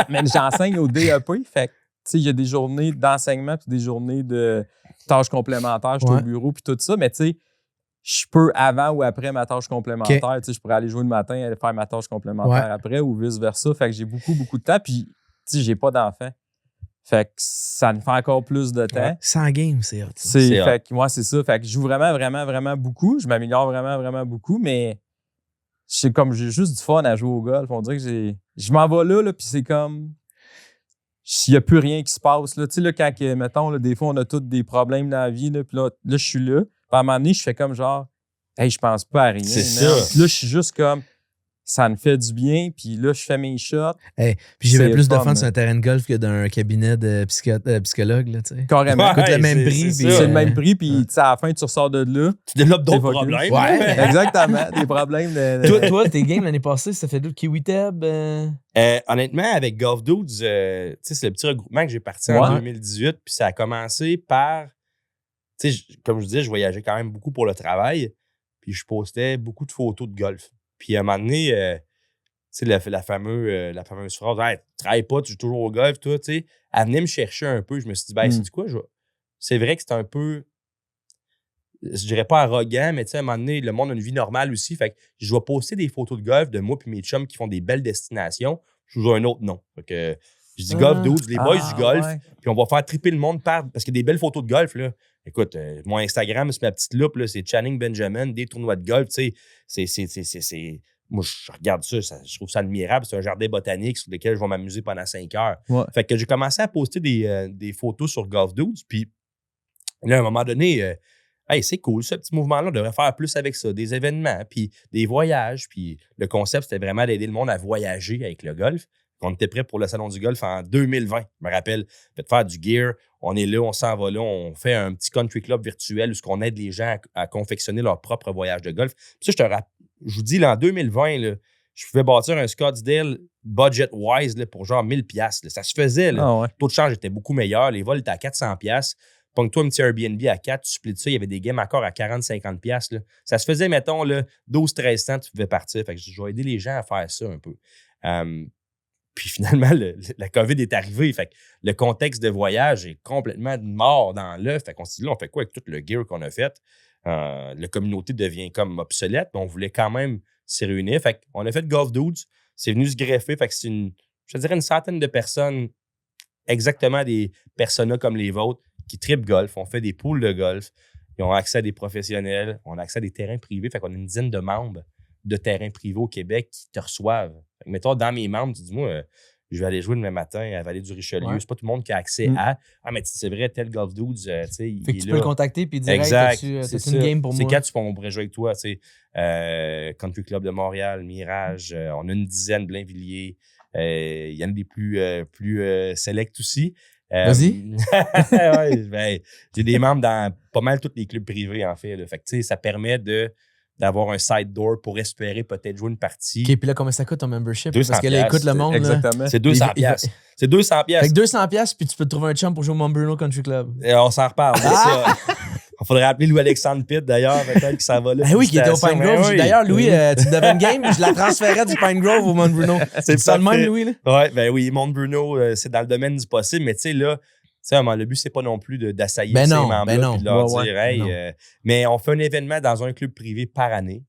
Mais j'enseigne au DEP. Fait que, tu sais, il y a des journées d'enseignement puis des journées de tâches complémentaires. Je suis au bureau puis tout ça. Mais tu sais, je peux avant ou après ma tâche complémentaire. Okay. Tu sais, je pourrais aller jouer le matin et aller faire ma tâche complémentaire après ou vice-versa. Fait que j'ai beaucoup de temps. Puis, tu sais, j'ai pas d'enfants. Fait que ça me fait encore plus de temps. 100 games, c'est hot. Fait que moi, c'est ça. Fait que je joue vraiment beaucoup. Je m'améliore vraiment beaucoup. Mais j'ai juste du fun à jouer au golf. On dirait que je m'en vais là puis c'est comme... Il n'y a plus rien qui se passe. Là. Tu sais, là, quand, mettons, là, des fois, on a tous des problèmes dans la vie. Là, puis là, je suis là. Puis à un moment donné, je fais comme genre, hey, je pense pas à rien. C'est ça. Puis là, je suis juste comme, ça me fait du bien. Puis là, je fais mes shots. Hey, puis j'avais plus de fun sur un terrain de golf que dans un cabinet de psychologue. Là, tu sais. Carrément. Ça coûte le même prix. C'est le même prix. Puis à la fin, tu ressors de là. Tu développes d'autres problèmes. Ouais, exactement. Des problèmes. Toi, tes games l'année passée, ça fait d'où? Kiwitab? Honnêtement, avec Golf Dudes, c'est le petit regroupement que j'ai parti en 2018. Puis ça a commencé par... Comme je disais, je voyageais quand même beaucoup pour le travail. Puis je postais beaucoup de photos de golf. Puis à un moment donné, la fameuse phrase hey, « Tu travailles pas, tu joues toujours au golf, toi. » Elle venait me chercher un peu. Je me suis dit, c'est du quoi? C'est vrai que c'est un peu, je dirais pas arrogant, mais à un moment donné, le monde a une vie normale aussi. Fait que je vais poster des photos de golf de moi et mes chums qui font des belles destinations. Je joue un autre nom. Fait que je dis Golf Dudes, les boys du golf. Ouais. Puis on va faire triper le monde parce qu'il y a des belles photos de golf, là. Écoute, mon Instagram, c'est ma petite loupe, là, c'est Channing Benjamin, des tournois de golf, tu sais, c'est moi, je regarde ça, je trouve ça admirable. C'est un jardin botanique sur lequel je vais m'amuser pendant 5 heures. Ouais. Fait que j'ai commencé à poster des photos sur Golf Dudes. Puis là, à un moment donné, hey, c'est cool, ce petit mouvement-là. On devrait faire plus avec ça. Des événements, puis des voyages. Puis le concept, c'était vraiment d'aider le monde à voyager avec le golf. On était prêt pour le Salon du golf en 2020. Je me rappelle, fait faire du gear. On est là, on s'en va là. On fait un petit country club virtuel où on aide les gens à confectionner leur propre voyage de golf. Puis ça, je vous dis, là, en 2020, là, je pouvais bâtir un Scottsdale budget-wise là, pour genre 1000$. Là. Ça se faisait. Là. Le taux de change était beaucoup meilleur. Les vols étaient à 400$. Pongue-toi un petit Airbnb à 4, tu splits ça. Il y avait des games encore à 40-50$. Là. Ça se faisait, mettons, 12-13 cents, tu pouvais partir. Fait que je vais aider les gens à faire ça un peu. Puis finalement, la COVID est arrivée. Fait que le contexte de voyage est complètement mort dans l'œuf. Fait qu'on s'est dit, là, on fait quoi avec tout le gear qu'on a fait? La communauté devient comme obsolète, mais on voulait quand même s'y réunir. Fait qu'on a fait Golf Dudes. C'est venu se greffer. Fait que c'est je dirais une centaine de personnes, exactement des personas comme les vôtres, qui trippent golf. On fait des pools de golf. Ils ont accès à des professionnels. On a accès à des terrains privés. Fait qu'on a une dizaine de membres de terrains privés au Québec qui te reçoivent. Fait que, mettons, dans mes membres, tu dis, moi, je vais aller jouer demain matin à Vallée-du-Richelieu. Ouais. C'est pas tout le monde qui a accès à. Ah, mais c'est vrai, tel Golf Dudes, tu sais. Fait que tu peux le contacter puis dire, exact, tu as une game pour moi. C'est quand on pourrait jouer avec toi, tu sais. Country Club de Montréal, Mirage, on a une dizaine, Blainvilliers. Il y en a des plus select aussi. Vas-y. Ouais, ben, j'ai des membres dans pas mal tous les clubs privés, en fait. Là. Fait que, tu sais, ça permet d'avoir un side door pour espérer peut-être jouer une partie. OK, puis là, combien ça coûte ton membership? 200$. Parce que là, écoute le monde. Exactement. C'est 200$. C'est 200$. Fait que 200$, puis tu peux te trouver un chum pour jouer au Mont Bruno Country Club. Et on s'en reparle. Il faudrait appeler Louis-Alexandre Pitt, d'ailleurs, peut-être qui s'en va là. Ah oui, qui était au Pine Grove. Oui. D'ailleurs, Louis, tu devais une game, je la transférais du Pine Grove au Mont Bruno. C'est ça le même, Louis? Là? Ouais, ben oui, Mont Bruno, c'est dans le domaine du possible, mais tu sais, là, le but, c'est pas non plus d'assaillir ces membres-là et de leur dire, hey, mais on fait un événement dans un club privé par année.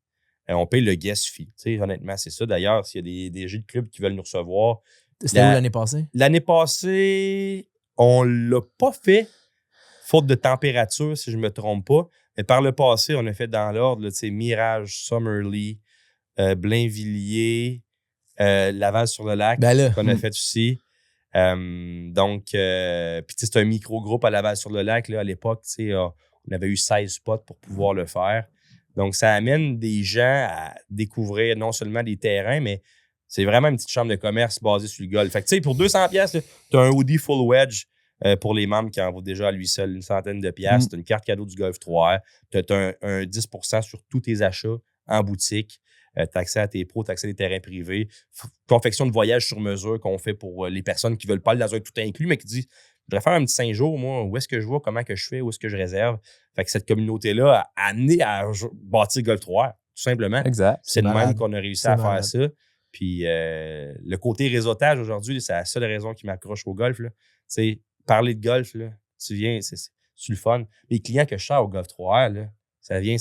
On paye le guest fee. Tu sais, honnêtement, c'est ça. D'ailleurs, s'il y a des jeux de club qui veulent nous recevoir. C'était où l'année passée? L'année passée, on l'a pas fait, faute de température, si je me trompe pas. Mais par le passé, on a fait dans l'ordre, tu sais, Mirage, Summerlee, Blainvilliers, Laval-sur-le-Lac, qu'on a fait aussi. Donc, puis c'est un micro-groupe à Laval-sur-le-Lac. Là, à l'époque, on avait eu 16 spots pour pouvoir le faire. Donc, ça amène des gens à découvrir non seulement des terrains, mais c'est vraiment une petite chambre de commerce basée sur le golf. Fait que, tu sais, pour 200$, tu as un hoodie full wedge pour les membres qui en vaut déjà à lui seul une centaine de piastres. Tu as une carte cadeau du Golf 3. Tu as un 10% sur tous tes achats en boutique. Tu as accès à tes pros, tu as accès à des terrains privés. Confection de voyage sur mesure qu'on fait pour les personnes qui veulent pas aller dans un tout inclus, mais qui disent, je voudrais faire un petit 5 jours, moi, où est-ce que je vais, comment que je fais, où est-ce que je réserve. Fait que cette communauté-là a amené à bâtir Golf 3, tout simplement. Exact. C'est de même qu'on a réussi à faire ça. Puis le côté réseautage aujourd'hui, c'est la seule raison qui m'accroche au golf. C'est parler de golf, là, tu viens, c'est le fun. Les clients que je sers au Golf 3, là, ça vient,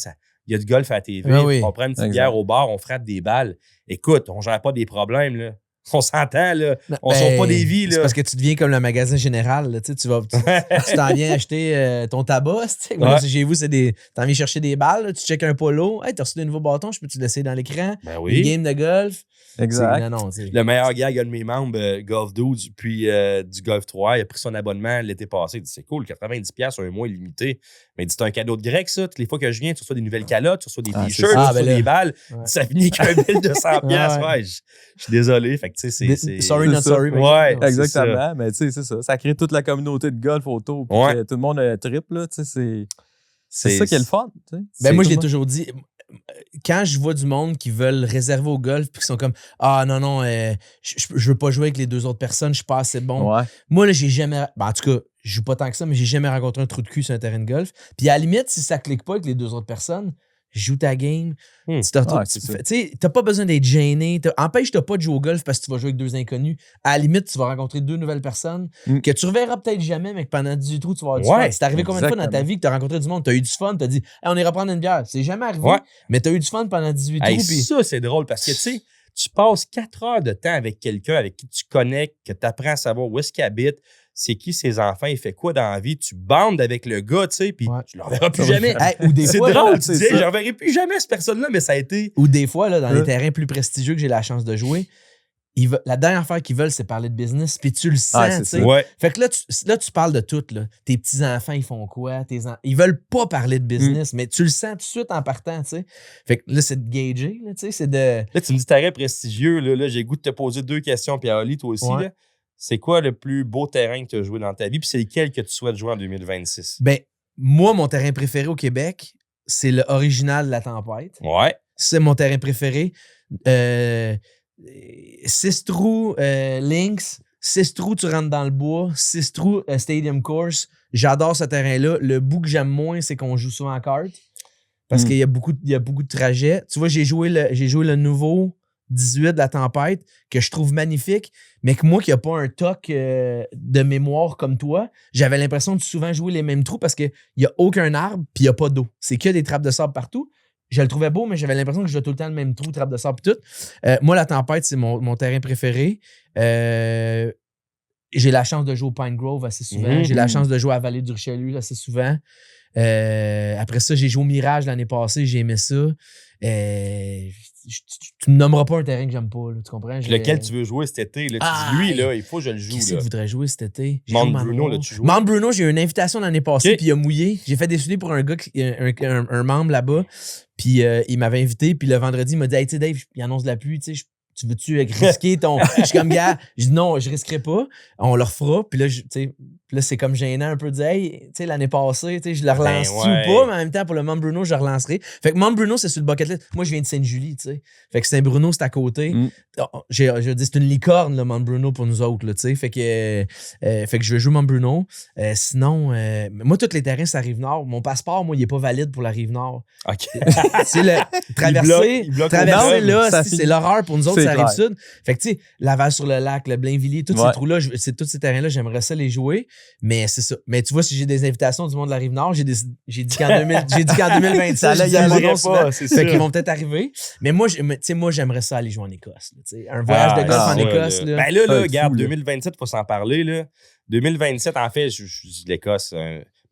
il y a du golf à la TV, on prend une petite bière au bar, on frappe des balles. Écoute, on gère pas des problèmes, là. On s'entend, là. On sauve pas des vies, là. C'est parce que tu deviens comme le magasin général, là. Tu t'en viens acheter ton tabac, tu sais. Chez vous, t'en viens chercher des balles, là, tu checkes un polo. Hey, t'as reçu des nouveaux bâtons, je peux-tu laisser dans l'écran? Ben oui. Une game de golf. Exact. Le meilleur gag de mes membres, Golf Dudes, puis du Golf 3, il a pris son abonnement l'été passé. Il dit, c'est cool, 90$ un mois illimité. Mais il dit, c'est un cadeau de grec, ça. Toutes les fois que je viens, tu reçois des nouvelles calottes, tu reçois des t-shirts, tu reçois des balles. Ouais. Ça finit qu'un bill de 100$. Ouais, je suis désolé. Fait que, tu sais, c'est. Sorry, not sorry. Ouais, exactement. Mais tu sais, c'est ça. Ça crée toute la communauté de golf autour. Puis tout le monde triple, là. Tu sais, c'est ça qui est le fun. Ben moi, je l'ai toujours dit. Quand je vois du monde qui veulent réserver au golf puis qui sont comme ah non je veux pas jouer avec les deux autres personnes, je suis pas assez bon. Ouais. Moi là j'ai jamais en tout cas je joue pas tant que ça mais j'ai jamais rencontré un trou de cul sur un terrain de golf. Puis à la limite si ça clique pas avec les deux autres personnes, joue ta game. Tu sais, t'as pas besoin d'être gêné. Empêche-toi pas de jouer au golf parce que tu vas jouer avec deux inconnus. À la limite, tu vas rencontrer deux nouvelles personnes que tu reverras peut-être jamais, mais que pendant 18 trous, tu vas avoir du fun. C'est arrivé combien de fois dans ta vie que tu as rencontré du monde, tu as eu du fun, tu as dit hey, on ira prendre une bière. C'est jamais arrivé, mais tu as eu du fun pendant 18 trous. Pis... Ça, c'est drôle parce que tu sais, tu passes 4 heures de temps avec quelqu'un avec qui tu connectes, que tu apprends à savoir où est-ce qu'il habite, c'est qui ses enfants, il fait quoi dans la vie, tu bandes avec le gars, tu sais, puis tu le reverras plus jamais. Ou des c'est fois, drôle, tu sais, je reverrai plus jamais cette personne-là, mais ça a été... Ou des fois, là, dans les terrains plus prestigieux que j'ai la chance de jouer, la dernière affaire qu'ils veulent, c'est parler de business, puis tu le sens, tu sais. Ouais. Fait que là, tu parles de tout, là. Tes petits-enfants, ils font quoi? Ils veulent pas parler de business, mais tu le sens tout de suite en partant, tu sais. Fait que là, c'est de gager, là, tu sais, c'est de... Là, tu me dis terrain prestigieux, là j'ai le goût de te poser 2 questions, puis Oli, toi aussi, là. C'est quoi le plus beau terrain que tu as joué dans ta vie, puis c'est lequel que tu souhaites jouer en 2026? Ben, moi, mon terrain préféré au Québec, c'est le original de la Tempête. Ouais. C'est mon terrain préféré. 6 trous Lynx, 6 trous tu rentres dans le bois, 6 trous Stadium Course. J'adore ce terrain-là. Le bout que j'aime moins, c'est qu'on joue souvent en kart parce qu'il y a beaucoup de trajets. Tu vois, j'ai joué le nouveau 18 de la Tempête que je trouve magnifique, mais que moi qui n'ai pas un toc de mémoire comme toi, j'avais l'impression de souvent jouer les mêmes trous parce qu'il n'y a aucun arbre puis il n'y a pas d'eau. C'est que des trappes de sable partout. Je le trouvais beau, mais j'avais l'impression que je jouais tout le temps le même trou, trappe de sable et tout. Moi, la Tempête, c'est mon terrain préféré. J'ai la chance de jouer au Pine Grove assez souvent. J'ai la chance de jouer à Vallée du Richelieu assez souvent. Après ça, j'ai joué au Mirage l'année passée. J'ai aimé ça. Tu me nommeras pas un terrain que j'aime pas, là, tu comprends? Lequel tu veux jouer cet été? Là, tu dis, lui, là, il faut que je le joue. Qui voudrait jouer cet été? Mount Bruno, là, tu joues. Mount Bruno, j'ai eu une invitation l'année passée, puis il a mouillé. J'ai fait des souliers pour un gars, un membre là-bas, puis il m'avait invité, puis le vendredi, il m'a dit, hey, tu sais, Dave, il annonce de la pluie, tu sais, tu veux-tu risquer ton. Je suis comme, gars, je dis non, je risquerai pas. On le refera. Puis là, c'est comme gênant un peu de dire, hey, tu sais, l'année passée, tu sais, je le relance-tu ou pas, mais en même temps, pour le Mount Bruno, je le relancerai. Fait que Mount Bruno, c'est sur le bucket list. Moi, je viens de Sainte-Julie, tu sais. Fait que Saint-Bruno, c'est à côté. Je dis, c'est une licorne, le Mount Bruno, pour nous autres, là, tu sais. Fait que je vais jouer Mount Bruno. Sinon, moi, tous les terrains, c'est à Rive-Nord. Mon passeport, moi, il est pas valide pour la Rive-Nord. OK. C'est traverser là, c'est l'horreur pour nous autres. Ça arrive sud. Fait que, tu sais, Laval-sur-le-Lac, le Blainvilliers, tous ces trous-là, tous ces terrains-là, j'aimerais ça les jouer. Mais c'est ça. Mais tu vois, si j'ai des invitations du monde de la Rive-Nord, j'ai dit qu'en 2026, ça fait qu'ils vont peut-être arriver. Mais moi, tu sais, moi, j'aimerais ça aller jouer en Écosse. Un voyage de golf en Écosse. Là. Ben là, regarde, 2027, il faut s'en parler. Là. 2027, en fait, je dis l'Écosse,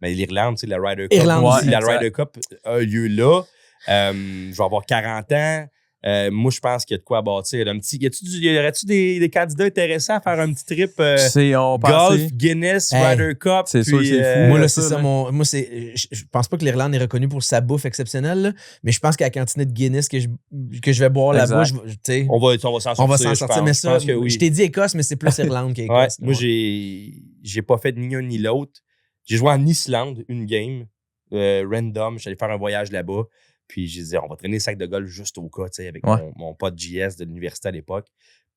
mais l'Irlande, tu sais, la Ryder Cup. La Ryder Cup a lieu là. Je vais avoir 40 ans. Moi, je pense qu'il y a de quoi bâtir. Y aurait-tu des candidats intéressants à faire un petit trip golf, Guinness, Ryder Cup? C'est sûr, c'est fou. Moi, là, c'est ça. Je pense pas que l'Irlande est reconnue pour sa bouffe exceptionnelle, là, mais je pense qu'à la quantité de Guinness que je vais boire là-bas, on va s'en sortir. Mais ça, je t'ai dit Écosse, mais c'est plus Irlande qu'Écosse. Moi, j'ai pas fait ni un ni l'autre. J'ai joué en Islande une game, random. J'allais faire un voyage là-bas. Puis j'ai dit, on va traîner le sac de golf juste au cas, tu sais, avec mon pote JS de l'université à l'époque.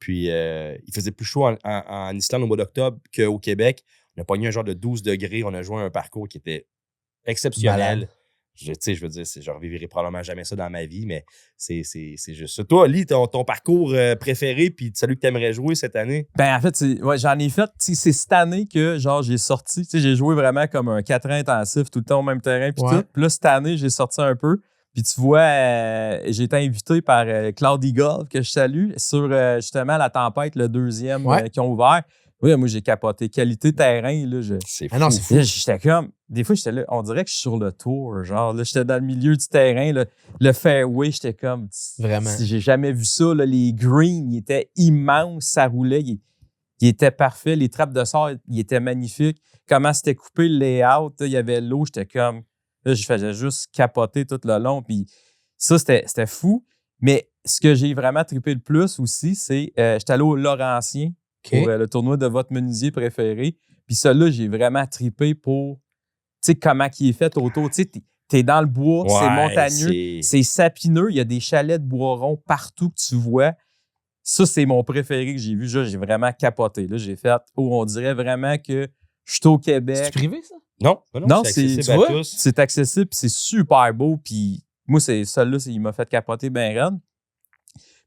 Puis il faisait plus chaud en Islande au mois d'octobre qu'au Québec. On a pogné un genre de 12 degrés. On a joué un parcours qui était exceptionnel. Je veux dire, je ne revivirai probablement jamais ça dans ma vie, mais c'est juste ça. Toi, Lee, ton parcours préféré, puis celui que tu aimerais jouer cette année? Ben, en fait, j'en ai fait. C'est cette année que j'ai sorti. J'ai joué vraiment comme un 4 ans intensif, tout le temps au même terrain. Puis tout. Puis là, cette année, j'ai sorti un peu. Puis tu vois, j'ai été invité par Cloudy Golf, que je salue, sur justement la Tempête, le 2e qu'ils ont ouvert. Oui, moi, j'ai capoté. Qualité terrain, là. C'est fou. Ah non, c'est fou. J'étais comme... Des fois, j'étais là, on dirait que je suis sur le tour, genre. Là, j'étais dans le milieu du terrain, là, le fairway, j'étais comme... Vraiment. J'ai jamais vu ça, là. Les greens, ils étaient immenses, ça roulait. Il était parfait. Les trappes de sort, ils étaient magnifiques. Comment c'était coupé le layout, il y avait l'eau, j'étais comme... Là, je faisais juste capoter tout le long. Puis ça, c'était fou. Mais ce que j'ai vraiment trippé le plus aussi, c'est j'étais allé au Laurentien pour le tournoi de votre menuisier préféré. Puis ça-là, j'ai vraiment trippé pour, tu sais, comment il est fait autour. Tu sais, t'es dans le bois, c'est montagneux, c'est sapineux. Il y a des chalets de bois rond partout que tu vois. Ça, c'est mon préféré que j'ai vu. J'ai vraiment capoté. Là, j'ai fait, on dirait vraiment que je suis au Québec. C'est privé, ça? Non, c'est accessible, puis c'est super beau, puis moi, celui-là, il m'a fait capoter bien raide.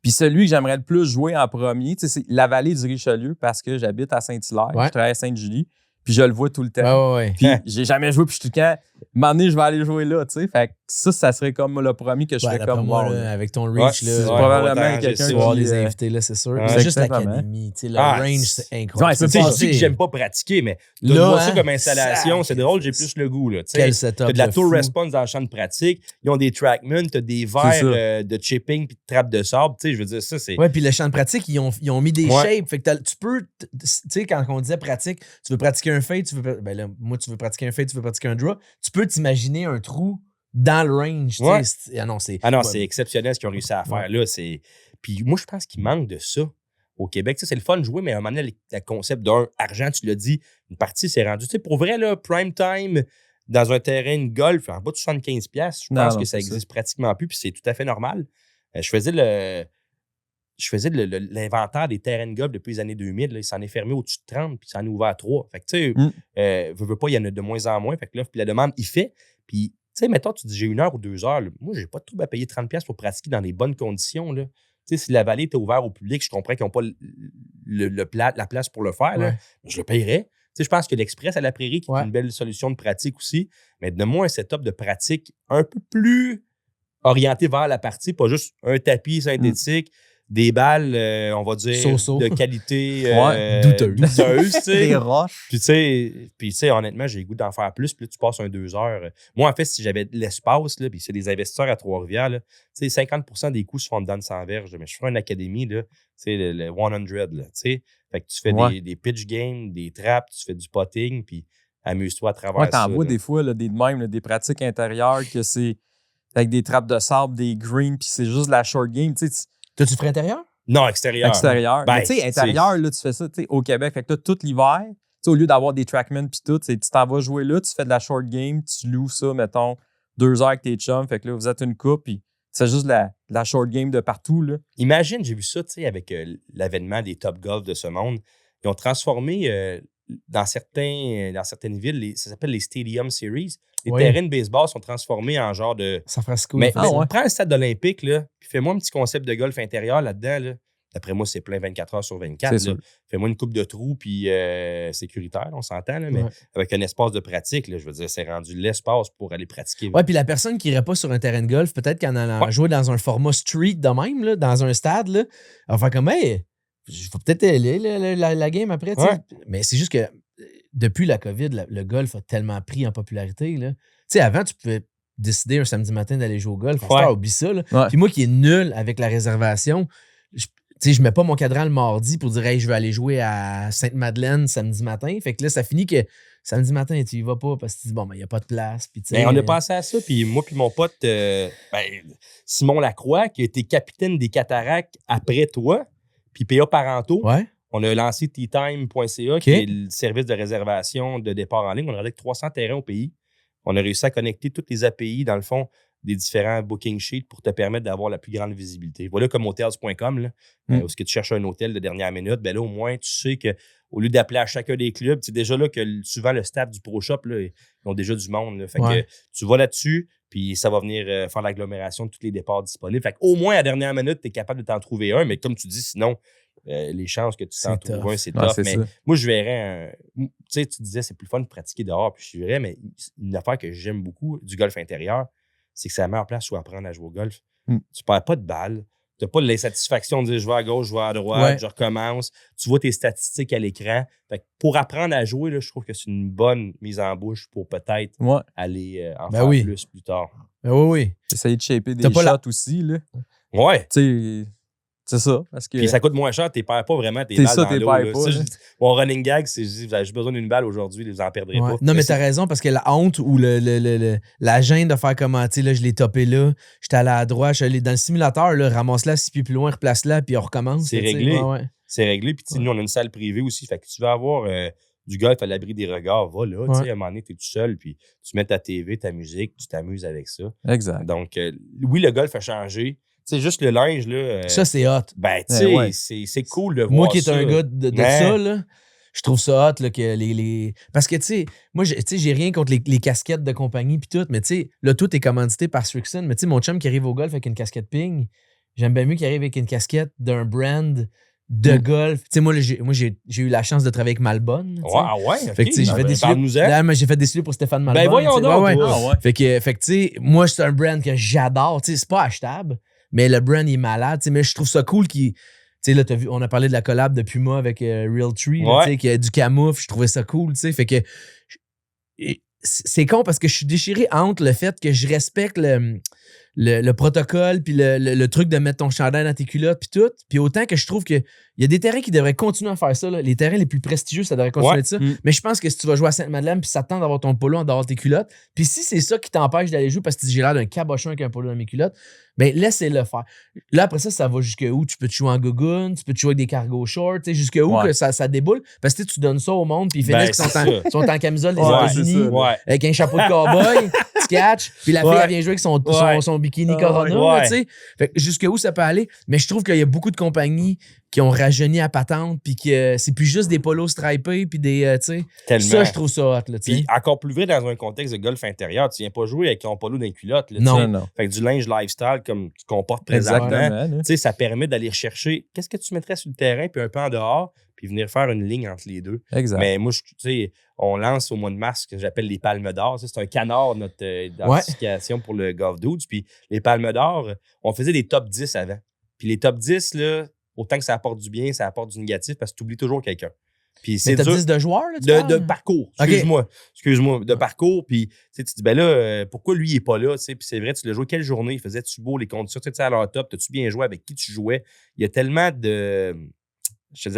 Puis celui que j'aimerais le plus jouer en premier, c'est la Vallée du Richelieu, parce que j'habite à Saint-Hilaire, je travaille à Sainte-Julie, puis je le vois tout le temps. Ouais. Puis j'ai jamais joué, puis je suis tout le temps, un moment donné, je vais aller jouer là, tu sais. Fait que ça serait comme le premier que je fais comme moi. Là, avec ton reach, là, c'est probablement quelqu'un qui va les invités, là, c'est sûr. C'est juste l'académie, tu sais, le range, c'est incroyable. Tu dis que j'aime pas pratiquer, mais donne-moi ça comme installation, c'est drôle, j'ai plus le goût, là. Quel setup. T'as de la tour response dans le champ de pratique, ils ont des trackmen, t'as des verres de chipping puis de trappe de sable, tu sais, je veux dire, ça, c'est... Ouais, puis le champ de pratique, ils ont mis des shapes, fait que tu peux, tu sais, quand on disait pratique, tu veux pratiquer un fade, tu veux pratiquer un fade, tu veux pratiquer un draw, tu peux t'imaginer un trou dans le range. Ouais. C'est exceptionnel ce qu'ils ont réussi à faire. Là, puis moi, je pense qu'il manque de ça au Québec. C'est le fun de jouer, mais à un moment donné, le concept d'un argent, tu l'as dit, une partie s'est rendue. Pour vrai, là, prime time dans un terrain de golf, en bas de 75$, je pense que ça existe pratiquement plus, puis c'est tout à fait normal. Je faisais l'inventaire des terrains de golf depuis les années 2000. Là, il s'en est fermé au-dessus de 30, puis il s'en est ouvert à 3. Fait que, tu sais, veux pas, il y en a de moins en moins. Fait que l'offre puis la demande, il fait. Puis, tu sais, mettons, tu dis j'ai 1 heure ou 2 heures. Là, moi, j'ai pas de trouble à payer 30$ pour pratiquer dans des bonnes conditions. Tu sais, si la vallée était ouverte au public, je comprends qu'ils n'ont pas la place pour le faire. Là, mais je le payerais. Tu sais, je pense que l'Express à la Prairie, qui est une belle solution de pratique aussi, mais donne-moi un setup de pratique un peu plus orienté vers la partie, pas juste un tapis synthétique. Des balles, on va dire, de qualité douteuse. Des roches. Puis, tu sais, honnêtement, j'ai le goût d'en faire plus. Puis là, tu passes 2 heures. Moi, en fait, si j'avais de l'espace, là, puis c'est des investisseurs à Trois-Rivières, tu sais, 50% des coûts se font dedans de 100 verges. Mais je ferais une académie, là, tu sais, le 100, là, tu sais. Fait que tu fais des pitch games, des traps, tu fais du putting, puis amuse-toi à travers ça. T'en vois des fois, là, des pratiques intérieures que c'est avec des trappes de sable, des greens, puis c'est juste de la short game, tu sais. T'as-tu ferais intérieur? Non, extérieur. Ben, tu sais, intérieur, là, tu fais ça au Québec. Fait que là, tout l'hiver, au lieu d'avoir des trackmen puis tout, tu t'en vas jouer là, tu fais de la short game, tu loues ça, mettons, 2 heures avec tes chums. Fait que là, vous êtes une coupe, puis tu fais juste de la short game de partout. Là. Imagine, j'ai vu ça, tu sais, avec l'avènement des Top Golf de ce monde. Ils ont transformé dans certaines villes, ça s'appelle les Stadium Series. Les terrains de baseball sont transformés en genre de... San Francisco. Mais prends le stade olympique, là, puis fais-moi un petit concept de golf intérieur là-dedans. Là. D'après moi, c'est plein 24 heures sur 24. Fais-moi une coupe de trous, puis sécuritaire, on s'entend, là, mais avec un espace de pratique, là, je veux dire, c'est rendu l'espace pour aller pratiquer. Ouais, puis la personne qui irait pas sur un terrain de golf, peut-être qu'en allant jouer dans un format street de même, là, dans un stade, là, elle va faire comme, hey, je vais peut-être aller la game après. Mais c'est juste que depuis la COVID, le golf a tellement pris en popularité. Tu sais, avant, tu pouvais décider un samedi matin d'aller jouer au golf. Oublie ça. Puis moi qui est nul avec la réservation, je mets pas mon cadran le mardi pour dire hey, je vais aller jouer à Sainte-Madeleine samedi matin. Fait que là, ça finit que samedi matin, tu y vas pas parce que tu dis bon, il n'y a pas de place. Puis, on a pensé à ça. Puis moi, puis mon pote Simon Lacroix, qui a été capitaine des Cataractes après toi, puis PA Parento. On a lancé teatime.ca, qui est le service de réservation de départ en ligne. On a avec 300 terrains au pays. On a réussi à connecter toutes les API, dans le fond, des différents booking sheets pour te permettre d'avoir la plus grande visibilité. Voilà comme hotels.com, là, où est-ce que tu cherches un hôtel de dernière minute, ben là, au moins, tu sais qu'au lieu d'appeler à chacun des clubs, c'est déjà là que souvent le staff du Pro Shop, là, ils ont déjà du monde. Là. Fait que tu vas là-dessus, puis ça va venir faire l'agglomération de tous les départs disponibles. Fait qu'au moins, à la dernière minute, tu es capable de t'en trouver un, mais comme tu dis, sinon, les chances que tu t'en trouves un, c'est tough. Mais moi, je verrais tu sais, tu disais, c'est plus fun de pratiquer dehors, puis je verrais, mais une affaire que j'aime beaucoup du golf intérieur, c'est que c'est la meilleure place où apprendre à jouer au golf. Tu perds pas de balles. Tu n'as pas l'insatisfaction de dire je vais à gauche, je vais à droite, je recommence. Tu vois tes statistiques à l'écran. Fait que pour apprendre à jouer, là, je trouve que c'est une bonne mise en bouche pour peut-être aller en faire plus tard. Oui. Essayer de shaper des shots aussi. Là. Ouais. Tu sais, c'est ça. Parce que... Puis ça coûte moins cher, tu ne perds pas vraiment tes balles dans l'eau. Mon running gag, c'est j'ai juste besoin d'une balle aujourd'hui, vous en perdrez pas. Non, mais t'as raison, parce que la honte ou la gêne de faire comment, tu sais, là, je l'ai topé là, j'étais allé à droite, je suis allé dans le simulateur, là, ramasse-la 6 pieds plus loin, replace-la, puis on recommence. C'est réglé. C'est réglé. Puis nous, on a une salle privée aussi. Fait que tu vas avoir du golf à l'abri des regards, va là. À un moment donné, tu es tout seul, puis tu mets ta TV, ta musique, tu t'amuses avec ça. Exact. Donc, oui, le golf a changé. C'est juste le linge, là. Ça, c'est hot. Ben, tu sais, c'est cool de voir ça. Moi qui est un gars de ça, là, je trouve ça hot, là, que les... Parce que, tu sais, moi, j'ai rien contre les casquettes de compagnie puis tout, mais tu sais, là, tout est commandité par Strixon. Mais tu sais, mon chum qui arrive au golf avec une casquette Ping, j'aime bien mieux qu'il arrive avec une casquette d'un brand de golf. Tu sais, moi, j'ai eu la chance de travailler avec Malbonne. Ouais. Fait que, tu sais, j'ai fait des souliers pour Stéphane Malbonne. Ben, voyons donc. Fait que, tu sais, moi, c'est un brand que j'adore. Tu sais, c'est pas achetable, mais le brand, il est malade. Tu sais, mais je trouve ça cool qu'il. Tu sais, là, t'as vu, on a parlé de la collab de Puma avec Realtree, tu sais, qui a du camoufle. Je trouvais ça cool, tu sais. Fait que. C'est con parce que je suis déchiré entre le fait que je respecte le protocole puis le truc de mettre ton chandail dans tes culottes puis tout. Puis autant que je trouve qu'il y a des terrains qui devraient continuer à faire ça. Là. Les terrains les plus prestigieux, ça devrait continuer de ça. Mais je pense que si tu vas jouer à Sainte-Madeleine puis ça te tente d'avoir ton polo en dehors de tes culottes, puis si c'est ça qui t'empêche d'aller jouer parce que j'ai l'air d'un cabochon avec un polo dans mes culottes, ben laissez-le faire. Là, après ça va jusqu'où? Tu peux te jouer en gogoon, tu peux te jouer avec des cargo shorts, jusqu'où que ça déboule. Parce que tu donnes ça au monde puis ils finissent qu'ils sont en camisole des États-Unis avec un chapeau de cowboy, tu catches, puis la fille elle vient jouer avec son bikini Corona, tu sais. Fait que jusqu'où ça peut aller. Mais je trouve qu'il y a beaucoup de compagnies qui ont rajeuni à patente puis que c'est plus juste des polos stripés puis des, tu sais. Ça, je trouve ça hot, là, tu sais. Puis encore plus vrai dans un contexte de golf intérieur, tu viens pas jouer avec ton polo dans les culottes, là, non. Fait que du linge lifestyle comme tu comportes présentement, tu sais, ça permet d'aller chercher qu'est-ce que tu mettrais sur le terrain puis un peu en dehors puis venir faire une ligne entre les deux. Exact. Mais moi, tu sais, on lance au mois de mars ce que j'appelle les Palmes d'Or. C'est un canard, notre identification pour le Golf Dudes. Puis les Palmes d'Or, on faisait des top 10 avant. Puis les top 10, là, autant que ça apporte du bien, ça apporte du négatif parce que tu oublies toujours quelqu'un. Puis c'est top 10 de joueurs, là, de parcours. Excuse-moi, de parcours. Puis tu te dis, ben là, pourquoi lui, il n'est pas là? Puis c'est vrai, tu l'as joué quelle journée? Il faisait-tu beau, les conditions? Tu sais, à leur top, t'as-tu bien joué? Avec qui tu jouais? Il y a tellement de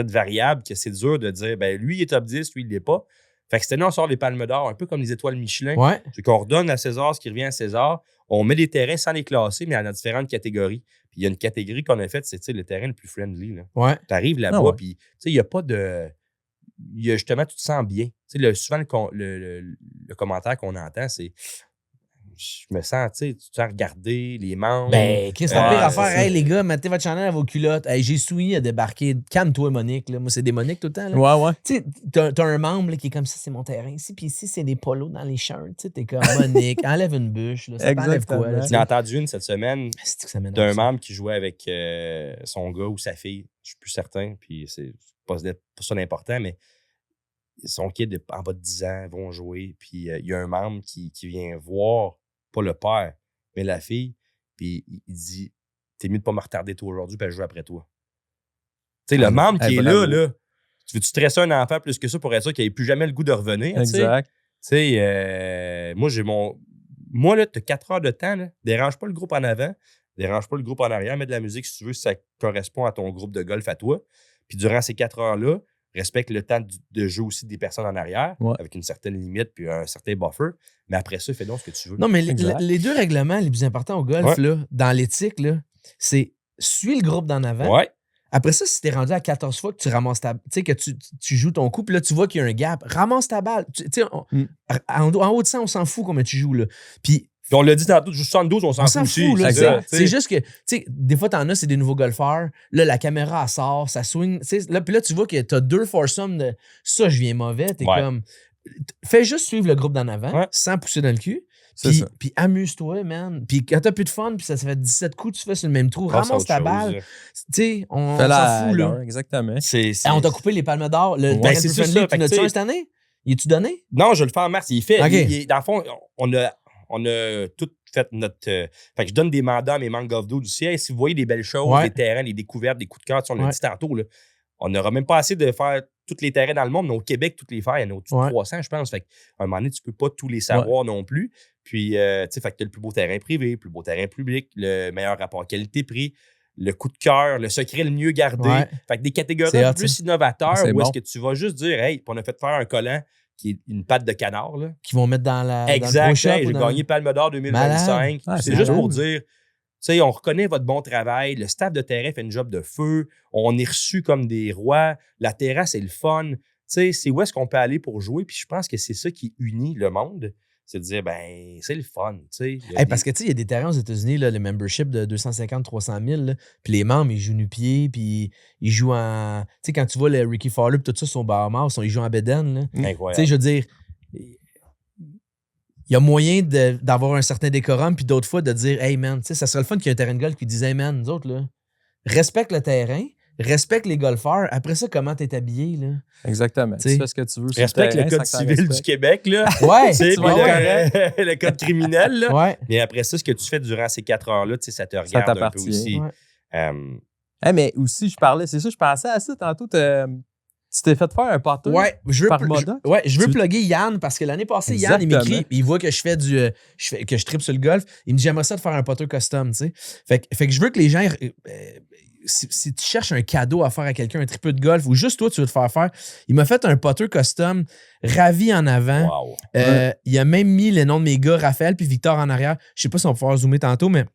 variables que c'est dur de dire, ben lui, il est top 10, lui, il l'est pas. Fait que cette année, on sort les Palmes d'Or, un peu comme les étoiles Michelin. C'est qu'on redonne à César ce qui revient à César. On met des terrains sans les classer, mais dans différentes catégories. Puis il y a une catégorie qu'on a faite, c'est le terrain le plus friendly. Tu arrives là-bas, puis il n'y a pas de. Il y a justement, tu te sens bien. Souvent, le commentaire qu'on entend, c'est. Je me sens, tu sens regarder les membres. Ben, Chris, la pire affaire, hey, les gars, mettez votre chandail à vos culottes. Hey, j'ai souillé à débarquer. Calme-toi, Monique. Là. Moi, c'est des Moniques tout le temps. Là. Ouais. Tu sais, t'as un membre là, qui est comme ça, c'est mon terrain ici. Puis ici, c'est des polos dans les shirts. Tu sais, t'es comme Monique, enlève une bûche. Là, ça t'enlève quoi? Là, j'ai entendu une cette semaine d'un membre qui jouait avec son gars ou sa fille. Je suis plus certain. Puis c'est pas ça l'important, mais son kid en bas de 10 ans vont jouer. Puis il y a un membre qui vient voir. Pas le père, mais la fille. Puis il dit, t'es mieux de pas me retarder toi aujourd'hui, puis elle joue après toi. Tu sais, le membre qui est là, tu veux-tu stresser un enfant plus que ça pour être sûr qu'il n'ait plus jamais le goût de revenir? Exact. Tu sais, moi, là, t'as 4 heures de temps, là, dérange pas le groupe en avant, dérange pas le groupe en arrière, mets de la musique si tu veux, si ça correspond à ton groupe de golf à toi. Puis durant ces 4 heures-là, respecte le temps de jeu aussi des personnes en arrière, avec une certaine limite puis un certain buffer. Mais après ça, fais donc ce que tu veux. Non, mais les deux règlements les plus importants au golf, là, dans l'éthique, là, c'est suis le groupe d'en avant. Ouais. Après ça, si t'es rendu à 14 fois que tu ramasses ta... Tu sais, que tu joues ton coup, puis là, tu vois qu'il y a un gap, ramasse ta balle. Tu sais, en haut de 100, on s'en fout comment tu joues, là. Puis on l'a dit tantôt, 72, on s'en fout aussi. C'est juste que, tu sais, des fois, t'en as, c'est des nouveaux golfeurs. Là, la caméra, elle sort, ça swing. Là, puis là, tu vois que t'as 2 foursomes de ça, je viens mauvais. T'es comme. Fais juste suivre le groupe d'en avant, sans pousser dans le cul. Puis amuse-toi, man. Puis quand t'as plus de fun, puis ça fait 17 coups, tu fais sur le même trou, ramasse ta balle. Tu sais, on s'en fout, là. Exactement. On t'a coupé les palmes d'or. C'est ça. Tu l'as-tu cette année? Il est-tu donné? Non, je le fais en mars. Il est fait. Dans le fond, on a tout fait notre. Fait que je donne des mandats à mes membres Golf Dudes aussi. Si vous voyez des belles choses, des terrains, des découvertes, des coups de cœur, on l'a dit tantôt, là, on n'aura même pas assez de faire tous les terrains dans le monde, mais au Québec, toutes les faire, il y en a au-dessus de 300, je pense. Fait qu'à un moment donné, tu peux pas tous les savoir non plus. Puis, tu sais, fait que tu as le plus beau terrain privé, le plus beau terrain public, le meilleur rapport qualité-prix, le coup de cœur, le secret le mieux gardé. Fait que des catégories un peu plus innovateurs où est-ce que tu vas juste dire, hey, on a fait faire un collant qui est une patte de canard. Là. Qui vont mettre dans la. Exact. J'ai gagné Palme d'Or 2025. C'est juste pour dire, tu sais, on reconnaît votre bon travail. Le staff de terrain fait une job de feu. On est reçus comme des rois. La terrasse, c'est le fun. Tu sais, c'est où est-ce qu'on peut aller pour jouer. Puis je pense que c'est ça qui unit le monde. C'est de dire, ben, c'est le fun. Tu sais. Parce que, tu sais, il y a des terrains aux États-Unis, là, le membership de 250-300 000. Là, puis les membres, ils jouent nu-pied. Puis ils jouent en. Tu sais, quand tu vois le Ricky Fowler, puis tout ça, son Bahamas, ils jouent en bédaine. Tu sais, je veux dire. Il y a moyen d'avoir un certain décorum, puis d'autres fois de dire, hey man, tu sais, ça serait le fun qu'il y ait un terrain de golf qui disait, hey man, nous autres, là, respecte le terrain, respecte les golfeurs. Après ça, comment t'es habillé, là? Exactement. Tu fais ce que tu veux. Respecte le code civil du Québec, là. Ouais. Le code criminel, là. Ouais. Mais après ça, ce que tu fais durant ces 4 heures-là, ça te regarde un peu aussi. Ouais. Mais aussi, je pensais à ça tantôt. Tu t'es fait faire un putter par Modoc? Je veux plugger Yann parce que l'année passée, Yann, il m'écrit, il voit que je fais que je tripe sur le golf. Il me dit, j'aimerais ça de faire un putter custom, tu sais. Fait que je veux que les gens, si tu cherches un cadeau à faire à quelqu'un, un tripeux de golf, ou juste toi, tu veux te faire, il m'a fait un putter custom, ravi en avant. Wow. Il a même mis les noms de mes gars, Raphaël puis Victor en arrière. Je sais pas si on va pouvoir zoomer tantôt, mais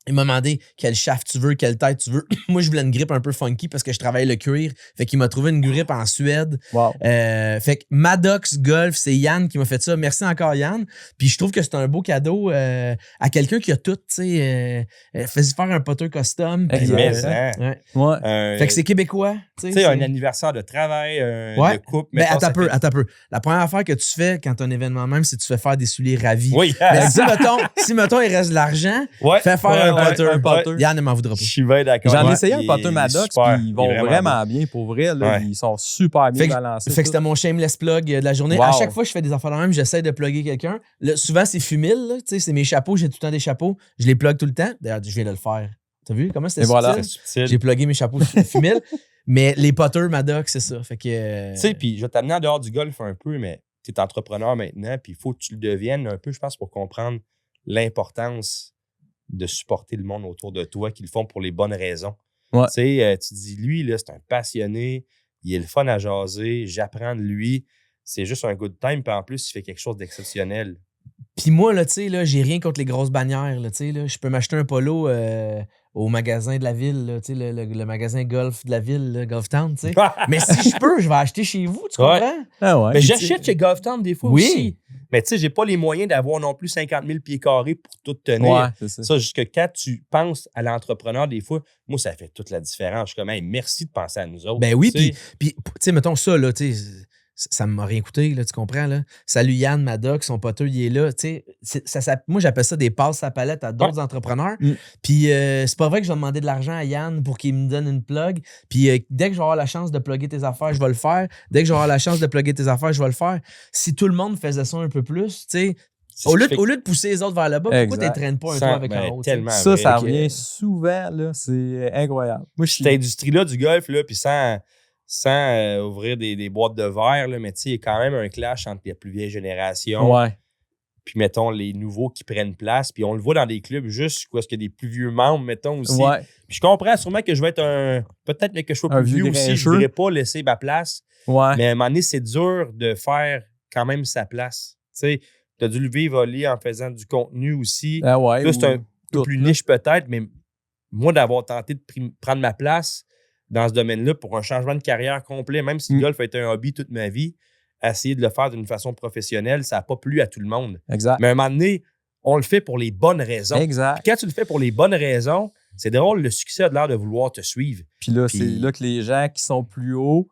il m'a demandé quel shaft tu veux, quelle tête tu veux. Moi, je voulais une grippe un peu funky parce que je travaille le cuir. Fait qu'il m'a trouvé une grippe en Suède. Wow. Fait que Maddox Golf, c'est Yann qui m'a fait ça. Merci encore, Yann. Puis je trouve que c'est un beau cadeau à quelqu'un qui a tout, tu sais. Fais-y faire un putter custom. Puis, fait que c'est québécois. Tu sais, un anniversaire de travail, de couple. Mais attends un peu. La première affaire que tu fais quand tu as un événement même, c'est que tu fais faire des souliers ravis. Oui. Mais si, mettons, il reste de l'argent, fais faire un putter. Yann ne m'en voudra pas. Je suis bien d'accord. J'en ai essayé un putter Maddox, puis ils vont vraiment bien. Pour vrai, là, ils sont super bien balancés. Fait que c'était mon shameless plug de la journée. À chaque fois que je fais des affaires de même, j'essaie de plugger quelqu'un. Souvent, c'est Fumil, c'est mes chapeaux. J'ai tout le temps des chapeaux. Je les plug tout le temps. D'ailleurs, je viens de le faire. T'as vu comment c'était subtil? J'ai plugué mes chapeaux Fumil. Mais les putters Maddox, c'est ça. Fait que. Tu sais, puis je vais t'amener en dehors du golf un peu, mais tu es entrepreneur maintenant, puis il faut que tu le deviennes un peu, je pense, pour comprendre l'importance de supporter le monde autour de toi, qu'ils le font pour les bonnes raisons. Ouais. Tu sais, tu dis, lui, là, c'est un passionné, il est le fun à jaser, j'apprends de lui, c'est juste un good time, puis en plus, il fait quelque chose d'exceptionnel. Puis moi, là, tu sais, là, j'ai rien contre les grosses bannières, là, tu sais, là. Je peux m'acheter un polo au magasin de la ville, là, tu sais, le magasin golf de la ville, là, Golf Town, tu sais. Mais si je peux, je vais acheter chez vous, tu comprends? Ah ouais. Mais j'achète chez Golf Town des fois aussi. Mais tu sais, j'ai pas les moyens d'avoir non plus 50 000 pieds carrés pour tout tenir. Ouais, c'est ça. Ça, jusque quand tu penses à l'entrepreneur, des fois, moi, ça fait toute la différence. Je suis comme, hey, merci de penser à nous autres. Ben oui, puis tu sais, mettons ça, là, tu sais, ça m'a rien coûté, là, tu comprends, là? Salut Yann, Maddox, son poteur, il est là, tu sais. Moi, j'appelle ça des passes à palette à d'autres entrepreneurs. Puis c'est pas vrai que je vais demander de l'argent à Yann pour qu'il me donne une plug. Puis dès que je vais avoir la chance de plugger tes affaires, je vais le faire. Dès que je vais avoir la chance de plugger tes affaires, je vais le faire. Si tout le monde faisait ça un peu plus, tu sais, au lieu de pousser les autres vers là-bas, pourquoi tu traînes pas un toit avec un autre? Ça revient souvent, là. C'est incroyable. Moi, cette industrie-là du golf, là, puis sans ouvrir des boîtes de verre, là, mais tu sais, il y a quand même un clash entre la plus vieille génération. Ouais. Puis, mettons, les nouveaux qui prennent place. Puis, on le voit dans des clubs juste où est-ce qu'il y a des plus vieux membres, mettons, aussi. Ouais. Puis, je comprends sûrement que je vais être peut-être que je sois plus vieux aussi. Je ne voudrais pas laisser ma place. Ouais. Mais à un moment donné, c'est dur de faire quand même sa place. Tu sais, tu as dû le vivre, Oli, en faisant du contenu aussi. Ah ouais. Là, c'est un peu plus niche peut-être, mais moi, d'avoir tenté de prendre ma place dans ce domaine-là pour un changement de carrière complet, même si le golf a été un hobby toute ma vie, essayer de le faire d'une façon professionnelle, ça n'a pas plu à tout le monde. Exact. Mais à un moment donné, on le fait pour les bonnes raisons. Exact. Puis quand tu le fais pour les bonnes raisons, c'est drôle, le succès a l'air de vouloir te suivre. Puis là, c'est là que les gens qui sont plus hauts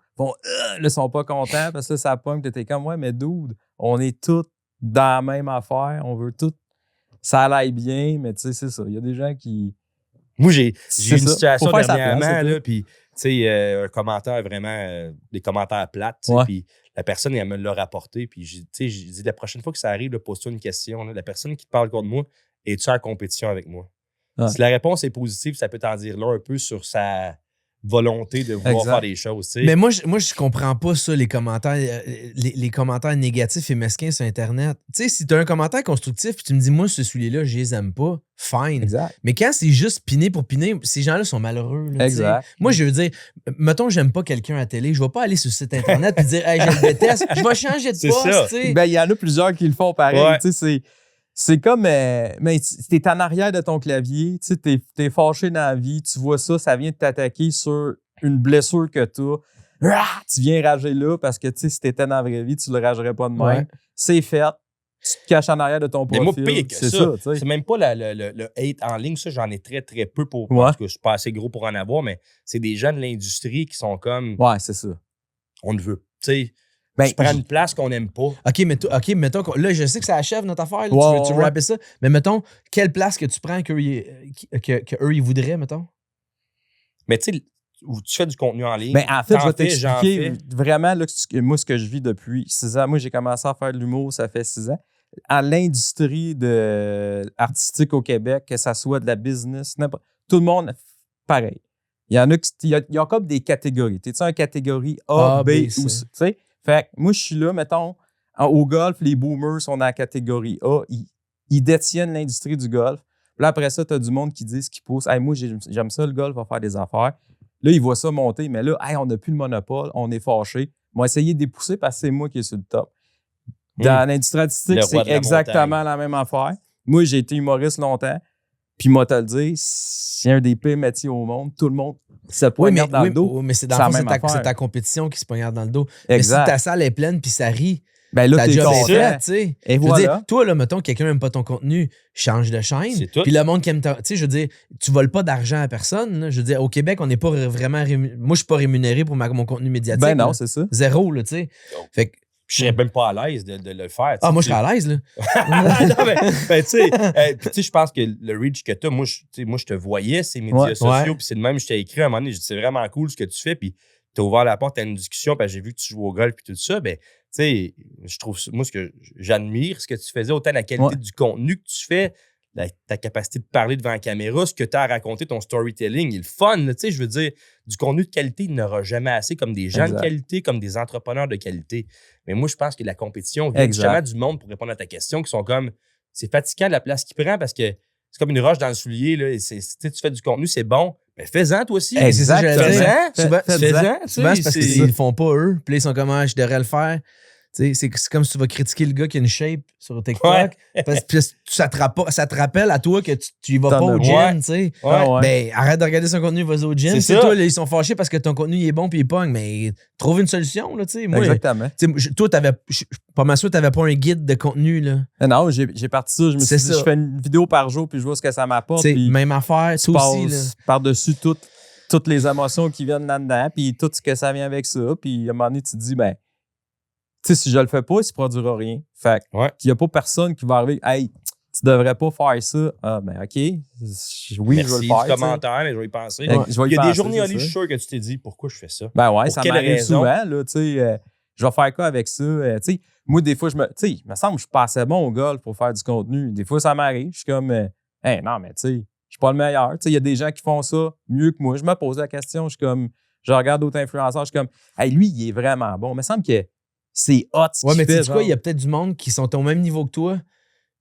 ne sont pas contents parce que là, ça pogne, tu étais comme, ouais, mais dude, on est tous dans la même affaire, on veut tout, ça aille bien, mais tu sais, c'est ça. Il y a des gens qui. Moi, j'ai eu une situation dernièrement, là, puis tu sais, un commentaire vraiment, des commentaires plates, tu sais, puis la personne, elle me l'a rapporté, puis j'ai dit, la prochaine fois que ça arrive, pose-toi une question, là, la personne qui te parle contre moi, es-tu en compétition avec moi? Ah. Si la réponse est positive, ça peut t'en dire là un peu sur sa volonté de vouloir faire des choses. T'sais. Mais moi, je comprends pas ça, les commentaires, les commentaires négatifs et mesquins sur Internet. Tu sais, si tu as un commentaire constructif puis tu me dis, moi, ce soulier-là, je les aime pas, fine. Exact. Mais quand c'est juste piner pour piner, ces gens-là sont malheureux. Là, exact. T'sais. Moi, je veux dire, mettons, j'aime pas quelqu'un à la télé, je vais pas aller sur le site Internet et dire, hey, je le déteste, je vais changer de poste. Ben, il y en a plusieurs qui le font pareil. Ouais. Tu sais, c'est comme, mais t'es en arrière de ton clavier, tu sais, t'es fâché dans la vie, tu vois ça, ça vient de t'attaquer sur une blessure que t'as. Tu viens rager là parce que, tu sais, si t'étais dans la vraie vie, tu le ragerais pas de même. Ouais. C'est fait. Tu te caches en arrière de ton profil. Mais moi, pire que ça. C'est même pas le hate en ligne. Ça, j'en ai très, très peu parce que je suis pas assez gros pour en avoir, mais c'est des gens de l'industrie qui sont comme... Ouais, c'est ça. On ne veut, tu sais... tu prends une place qu'on n'aime pas. OK, mettons, là, je sais que ça achève notre affaire. Là, tu veux rapper ça. Mais mettons, quelle place que tu prends qu'eux, ils voudraient, mettons? Mais tu sais, ou tu fais du contenu en ligne. Ben, en fait, je vais t'expliquer vraiment là, moi, ce que je vis depuis 6 ans. Moi, j'ai commencé à faire de l'humour, ça fait 6 ans. À l'industrie artistique au Québec, que ça soit de la business, tout le monde, pareil. Il y en a il y a comme des catégories. Tu sais, une catégorie A, B ou C. Tu sais? Fait que moi, je suis là, mettons, au golf, les boomers sont dans la catégorie A. Ils détiennent l'industrie du golf. Puis là, après ça, tu as du monde qui dit ce qui pousse. Hey, moi, j'aime ça, le golf, va faire des affaires. Là, ils voient ça monter, mais là, hey, on n'a plus le monopole, on est fâchés. Ils vont essayer de dépousser parce que c'est moi qui est sur le top. Dans l'industrie artistique, c'est exactement la même affaire. Moi, j'ai été humoriste longtemps. Puis moi, te le dire, c'est un des pires métiers au monde. Tout le monde se poignarde dans le dos. Mais c'est dans le fond, c'est ta compétition qui se poignarde dans le dos. Exact. Mais si ta salle est pleine puis ça rit, ben là, t'es content. Tu sais. Et voilà. Toi, là, mettons, quelqu'un n'aime pas ton contenu, change de chaîne. Puis le monde qui aime tu sais, je veux dire, tu voles pas d'argent à personne. Là. Je veux dire, au Québec, on n'est pas vraiment moi, je suis pas rémunéré pour mon contenu médiatique. Ben non, c'est ça. Zéro, là, tu sais. Fait que je serais même pas à l'aise de le faire. Moi, je serais à l'aise, là. Non, mais tu sais, je pense que le reach que t'as, moi, je te voyais, ces médias sociaux, puis c'est de même, je t'ai écrit à un moment donné, je dis, c'est vraiment cool ce que tu fais, puis t'as ouvert la porte à une discussion, puis j'ai vu que tu joues au golf, puis tout ça, ben, tu sais, je trouve, moi, ce que j'admire, ce que tu faisais, autant la qualité du contenu que tu fais, ta capacité de parler devant la caméra, ce que tu as à raconter, ton storytelling, il est le fun. Tu sais, je veux dire, du contenu de qualité, il n'aura jamais assez, comme des gens de qualité, comme des entrepreneurs de qualité. Mais moi, je pense que la compétition vient justement du monde, pour répondre à ta question, qui sont comme, c'est fatigant la place qu'il prend parce que c'est comme une roche dans le soulier. Là, et tu fais du contenu, c'est bon. Mais fais-en toi aussi. Exactement. Souvent, c'est parce qu'ils le font pas eux. Puis là, ils sont comme, je devrais le faire. C'est comme si tu vas critiquer le gars qui a une shape sur TikTok. Parce que ça te rappelle à toi que tu y vas pas au gym. Tu sais. Ben, arrête de regarder son contenu, vas au gym. C'est toi, là, ils sont fâchés parce que ton contenu il est bon puis il pogne. Mais trouve une solution. Là, moi, exactement. Toi, pas mal sûr que tu n'avais pas un guide de contenu. Là. Non, j'ai parti ça. Je me suis dit, je fais une vidéo par jour puis je vois ce que ça m'apporte. Même affaire, toi aussi. Là. Par-dessus toutes les émotions qui viennent là-dedans puis tout ce que ça vient avec ça. Puis à un moment donné, tu te dis, ben, tu sais, si je le fais pas, il ne se produira rien. Fait qu'il n'y a pas personne qui va arriver, hey, tu devrais pas faire ça. Ah, ben, OK. Oui, merci, je vais le faire. Commentaire, mais je vais y penser. Il y a des journées, je suis sûr que tu t'es dit, pourquoi je fais ça? Ben ouais, ça m'arrive souvent, là, tu sais. Je vais faire quoi avec ça? Tu sais, moi, des fois, il me semble que je suis pas assez bon au golf pour faire du contenu. Des fois, ça m'arrive. Je suis comme, non, mais tu sais, je suis pas le meilleur. Tu sais, il y a des gens qui font ça mieux que moi. Je me pose la question, je suis comme, je regarde d'autres influenceurs, je suis comme, hey, lui, il est vraiment bon. Il me semble que c'est hot ce qu'il fait. Mais tu sais quoi, il y a peut-être du monde qui sont au même niveau que toi.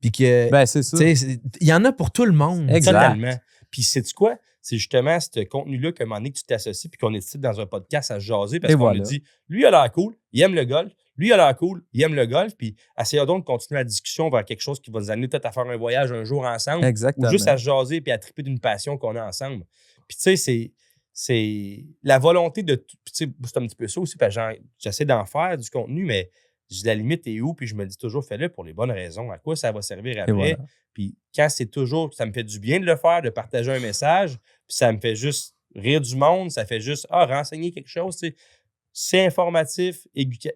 Puis que. Ben, c'est ça. Il y en a pour tout le monde. Totalement. Puis sais-tu quoi? C'est justement ce contenu-là qu'à un moment donné que tu t'associes puis qu'on est ici dans un podcast à se jaser parce qu'on nous dit, lui, il a l'air cool, il aime le golf. Lui, il a l'air cool, il aime le golf. Puis essayons donc de continuer la discussion vers quelque chose qui va nous amener peut-être à faire un voyage un jour ensemble. Exactement. Ou juste à se jaser puis à triper d'une passion qu'on a ensemble. Puis tu sais, c'est la volonté de. Tu sais, c'est un petit peu ça aussi, parce que j'essaie d'en faire du contenu, mais la limite est où? Puis je me dis toujours, fais-le pour les bonnes raisons. À quoi ça va servir après? Puis quand c'est toujours, ça me fait du bien de le faire, de partager un message, puis ça me fait juste rire du monde, ça fait juste, renseigner quelque chose, tu sais. C'est informatif,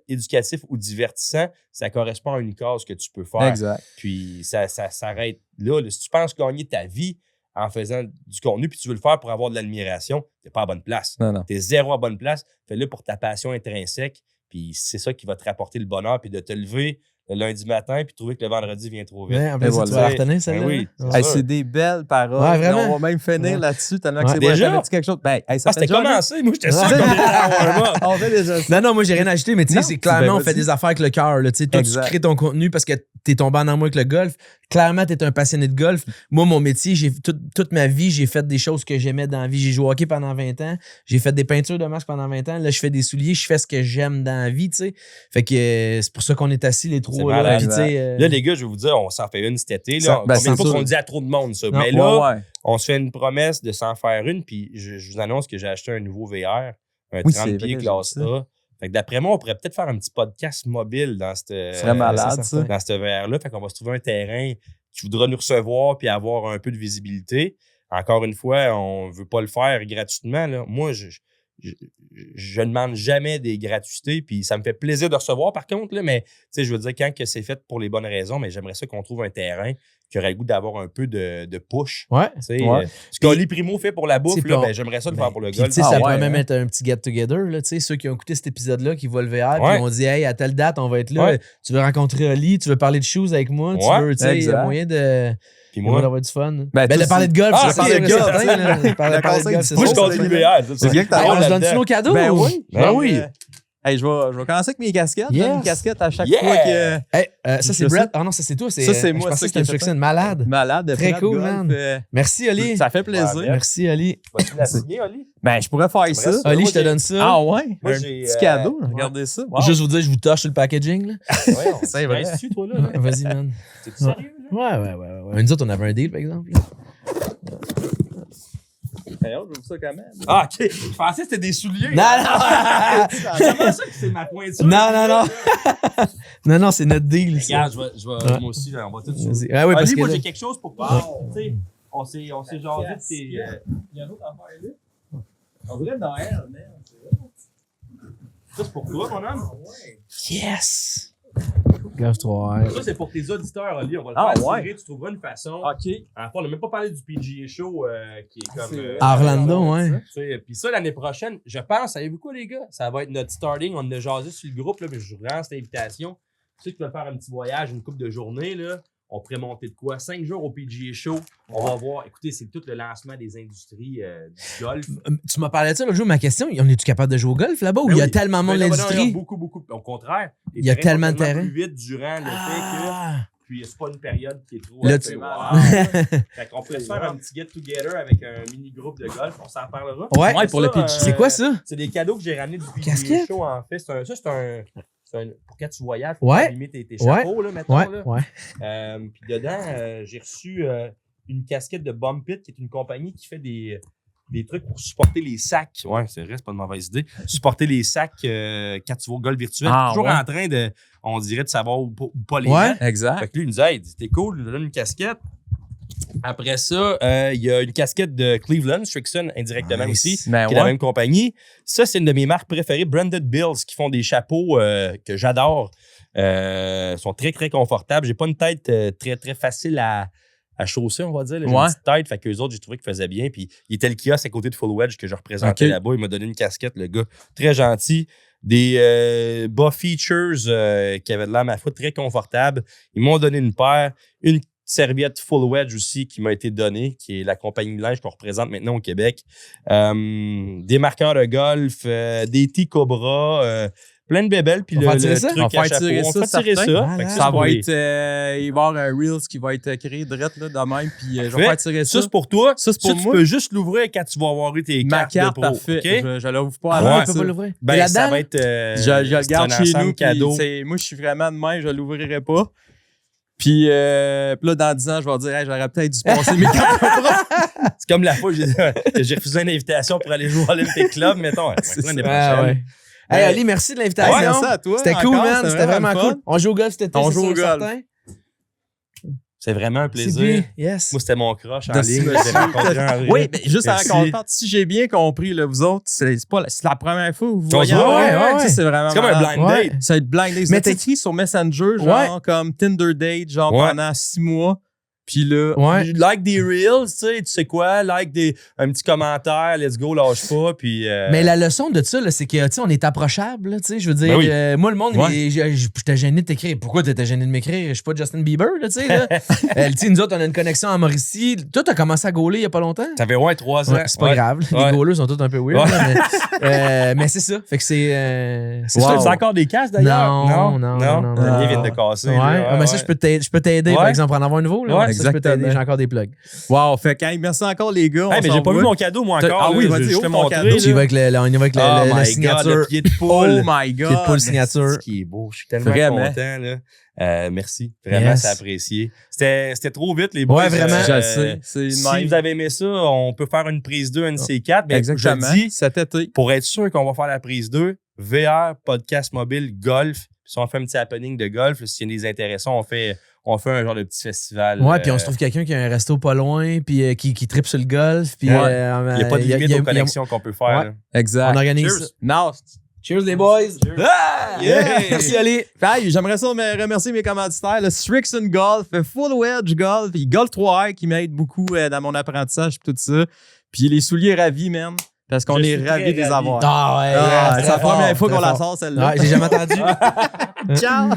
éducatif ou divertissant, ça correspond à une cause que tu peux faire. Exact. Puis ça s'arrête là. Si tu penses gagner ta vie en faisant du contenu, puis tu veux le faire pour avoir de l'admiration, t'es pas à bonne place. Non. T'es zéro à bonne place. Fais-le pour ta passion intrinsèque, puis c'est ça qui va te rapporter le bonheur, puis de te lever le lundi matin, puis trouver que le vendredi vient trop vite. En plus, tu vas la retenir, celle-là. Oui, c'est des belles paroles. Ouais, vraiment. On va même finir là-dessus, tellement que c'est déjà quelque chose. Ben, c'était commencé. Moi, j'étais sûr qu'on allait avoir on fait déjà ça. Non, moi, j'ai rien à ajouter, mais tu sais, c'est clairement, on fait des affaires avec le cœur. Tu crées ton contenu parce que t'es tombé en amour avec le golf. Clairement, t'es un passionné de golf. Moi, mon métier, toute ma vie, j'ai fait des choses que j'aimais dans la vie. J'ai joué au hockey pendant 20 ans. J'ai fait des peintures de masques pendant 20 ans. Là, je fais des souliers. Je fais ce que j'aime dans la vie, tu sais. Fait que c'est pour ça qu'on est assis les trois. Là, là, les gars, je vais vous dire, on s'en fait une cet été. Là. Combien de fois qu'on le dit à trop de monde, ça. Non, mais là, on se fait une promesse de s'en faire une. Puis je vous annonce que j'ai acheté un nouveau VR, un 30 pieds classe A. Fait que d'après moi, on pourrait peut-être faire un petit podcast mobile dans cette malade, ça. Dans ce VR-là. Fait qu'on va se trouver un terrain qui voudra nous recevoir puis avoir un peu de visibilité. Encore une fois, on ne veut pas le faire gratuitement. Là. Moi, je ne demande jamais des gratuités, puis ça me fait plaisir de recevoir par contre, là, mais je veux dire, quand que c'est fait pour les bonnes raisons, mais j'aimerais ça qu'on trouve un terrain qui aurait le goût d'avoir un peu de push. Ce qu'Oli Primo fait pour la bouffe, là, j'aimerais ça le faire pour le golf. Ça pourrait même être un petit get-together. Là, ceux qui ont écouté cet épisode-là, qui voient le VR, puis on dit hey, à telle date, on va être là. Tu veux rencontrer Oli, tu veux parler de shoes avec moi, tu veux, il y a moyen de. Puis moi, d'avoir du fun. De parler de golf, c'est parler de golf. Moi, je continue VR. C'est bien que on se donne-tu nos cadeaux? Ben oui. Hey, je vais commencer avec mes casquettes. Une casquette à chaque fois que. Ça, c'est Brett. Ah non, ça, c'est toi. Ça, c'est moi. Je pensais que c'était une malade. Malade. Très cool, man. Merci, Oli. Ça fait plaisir. Merci, Oli. Vas-tu la signer, Oli? Ben, je pourrais faire ça. Oli, je te donne ça. Ah ouais? Moi, un petit cadeau. Regardez ça. Juste vous dire, je vous touche sur le packaging. Là. Ouais, c'est vrai. Reste-tu, toi, là? Vas-y, man. C'est sérieux, là? Ouais. Nous autres, on avait un deal, par exemple. J'ouvre ça quand même. Ah, OK. Je pensais que c'était des souliers. Non. Comment ça que c'est ma pointure? Non, c'est notre deal. Regarde, moi aussi, on va tout de suite. Oui, parce moi, que j'ai quelque chose pour parler. On s'est jasé de tes... Il y a une autre affaire là. On dirait Noël, merde. Ça, c'est pour toi, mon homme? Yes! Gave-toi. Ça, c'est pour tes auditeurs, Oli. On va le faire tirer. Tu trouveras une façon. OK. On n'a même pas parlé du PGA Show qui est comme... Orlando, Puis ça, l'année prochaine, je pense, savez-vous quoi, les gars? Ça va être notre starting. On a jasé sur le groupe, là, mais je vous rends cette invitation. Tu sais que tu vas faire un petit voyage, une couple de journées, là. On pourrait monter de quoi? 5 jours au PGA Show. On va voir. Écoutez, c'est tout le lancement des industries du golf. Tu m'as parlé de ça l'autre jour. Ma question, on est-tu capable de jouer au golf là-bas ou il y a tellement de monde de l'industrie? Beaucoup. Au contraire. Il y a tellement de terrain. Plus vite durant l'été que. Puis c'est pas une période qui est trop. Là, Fait qu'on pourrait se faire un petit get-together avec un mini-groupe de golf. On s'en parlera. Ouais, pour le PGA. C'est quoi ça? C'est des cadeaux que j'ai ramenés du PGA Show, en fait. C'est pour quand tu voyages, pour allumer tes chapeaux, là, mettons. Puis dedans, j'ai reçu une casquette de Bump It, qui est une compagnie qui fait des trucs pour supporter les sacs. Ouais, c'est vrai, c'est pas une mauvaise idée. Supporter les sacs quand tu vas au golf virtuel. Toujours en train de, on dirait, de savoir où pas les mettre. Exact. Fait que lui, il nous aide. C'était cool, il nous donne une casquette. Après ça, il y a une casquette de Cleveland, Strixon indirectement aussi, qui est la même compagnie. Ça, c'est une de mes marques préférées, Branded Bills, qui font des chapeaux que j'adore. Sont très, très confortables. J'ai pas une tête très, très facile à chausser, on va dire. J'ai une petite tête, fait qu'eux autres, j'ai trouvé qu'ils faisaient bien. Puis il était le kiosque à côté de Full Wedge que je représentais là-bas. Il m'a donné une casquette, le gars. Très gentil. Des bas features qui avaient de l'air, ma foi, très confortables. Ils m'ont donné une paire. Une serviette Full Wedge aussi qui m'a été donnée, qui est la compagnie de linge qu'on représente maintenant au Québec. Des marqueurs de golf, des T-Cobra, plein de bébelles. Puis on va tirer ça? On va tirer ça. Ça va être... il va y avoir un Reels qui va être créé direct là, de même. Puis je vais faire tirer ça. Ça, c'est pour toi. Ça, c'est pour moi. Tu peux juste l'ouvrir quand tu vas avoir eu tes cartes de pro. Parfait. Okay? Je l'ouvre pas avant. Tu peux pas l'ouvrir. Ben, ça va être... je le garde chez nous. Cadeau. Moi, je suis vraiment de même. Je l'ouvrirai pas. Puis là, dans 10 ans, je vais dire, hey, j'aurais peut-être dû passer mes cartes. C'est comme la fois que j'ai refusé une invitation pour aller jouer au Olympic Club, mettons. Hey, Ali, merci de l'invitation. Merci à toi. C'était cool, man. C'était vraiment cool. On joue au golf cet été. On joue au golf. C'est vraiment un plaisir. Yes. Moi, c'était mon crush en ligne. Je l'ai rencontré en vrai. Oui, mais juste à raconter, si j'ai bien compris, là, vous autres, c'est la première fois que vous voyez. C'est vraiment. C'est comme un blind date. Ça va être blind date. Mais t'es écrit sur Messenger, genre comme Tinder date, genre pendant 6 mois. Puis là, like des reels, tu sais quoi, like un petit commentaire, let's go, lâche pas. Puis, mais la leçon de ça, c'est que, tu sais, on est approchable, tu sais, je veux dire, moi, le monde, j'étais gêné de t'écrire. Pourquoi t'étais gêné de m'écrire? Je suis pas Justin Bieber, tu sais, là. Nous autres, on a une connexion à Mauricie. Toi, t'as commencé à gauler il y a pas longtemps? Ça fait 3 ans. C'est pas grave, les gauleux sont tous un peu weird, mais c'est ça. Fait que c'est ça. Encore des casques, d'ailleurs? Non. Ils viennent de casser. Mais ça, je peux t'aider, par exemple, pour en avoir un nouveau, là. Exactement. J'ai encore des plugs. Wow, fait que merci encore les gars. Mais j'ai pas vu mon cadeau moi encore. Ah oui, vas-y, ouvre ton cadeau. On y va avec la signature. Le pied de poule. Oh my God. Pied de poule signature. Ce qui est beau, je suis tellement content là. Merci, vraiment c'est apprécié. C'était trop vite les boys. Ouais, vraiment. Je sais. Si vous avez aimé ça, on peut faire une prise 2, un de ces 4. Exactement. Je dis cet été. Pour être sûr qu'on va faire la prise 2, VR, podcast mobile, golf. Si on fait un petit happening de golf, s'il y a des intéressants, on fait un genre de petit festival. Ouais, puis on se trouve quelqu'un qui a un resto pas loin, puis qui tripe sur le golf. Puis, il n'y a pas de limite aux connexions qu'on peut faire. Ouais, exact. On organise Cheers. ça. Non. Cheers les boys! Cheers. Ah! Yeah. Merci Ali! Hey, j'aimerais ça remercier mes commanditaires. Strixon Golf, Full Wedge Golf, puis Golf 3R qui m'aide beaucoup dans mon apprentissage et tout ça. Puis les souliers ravis, man. Parce qu'on est ravis de les avoir. Ah ouais! C'est la première fois qu'on la sort, celle-là. Ouais, j'ai jamais entendu. Ciao!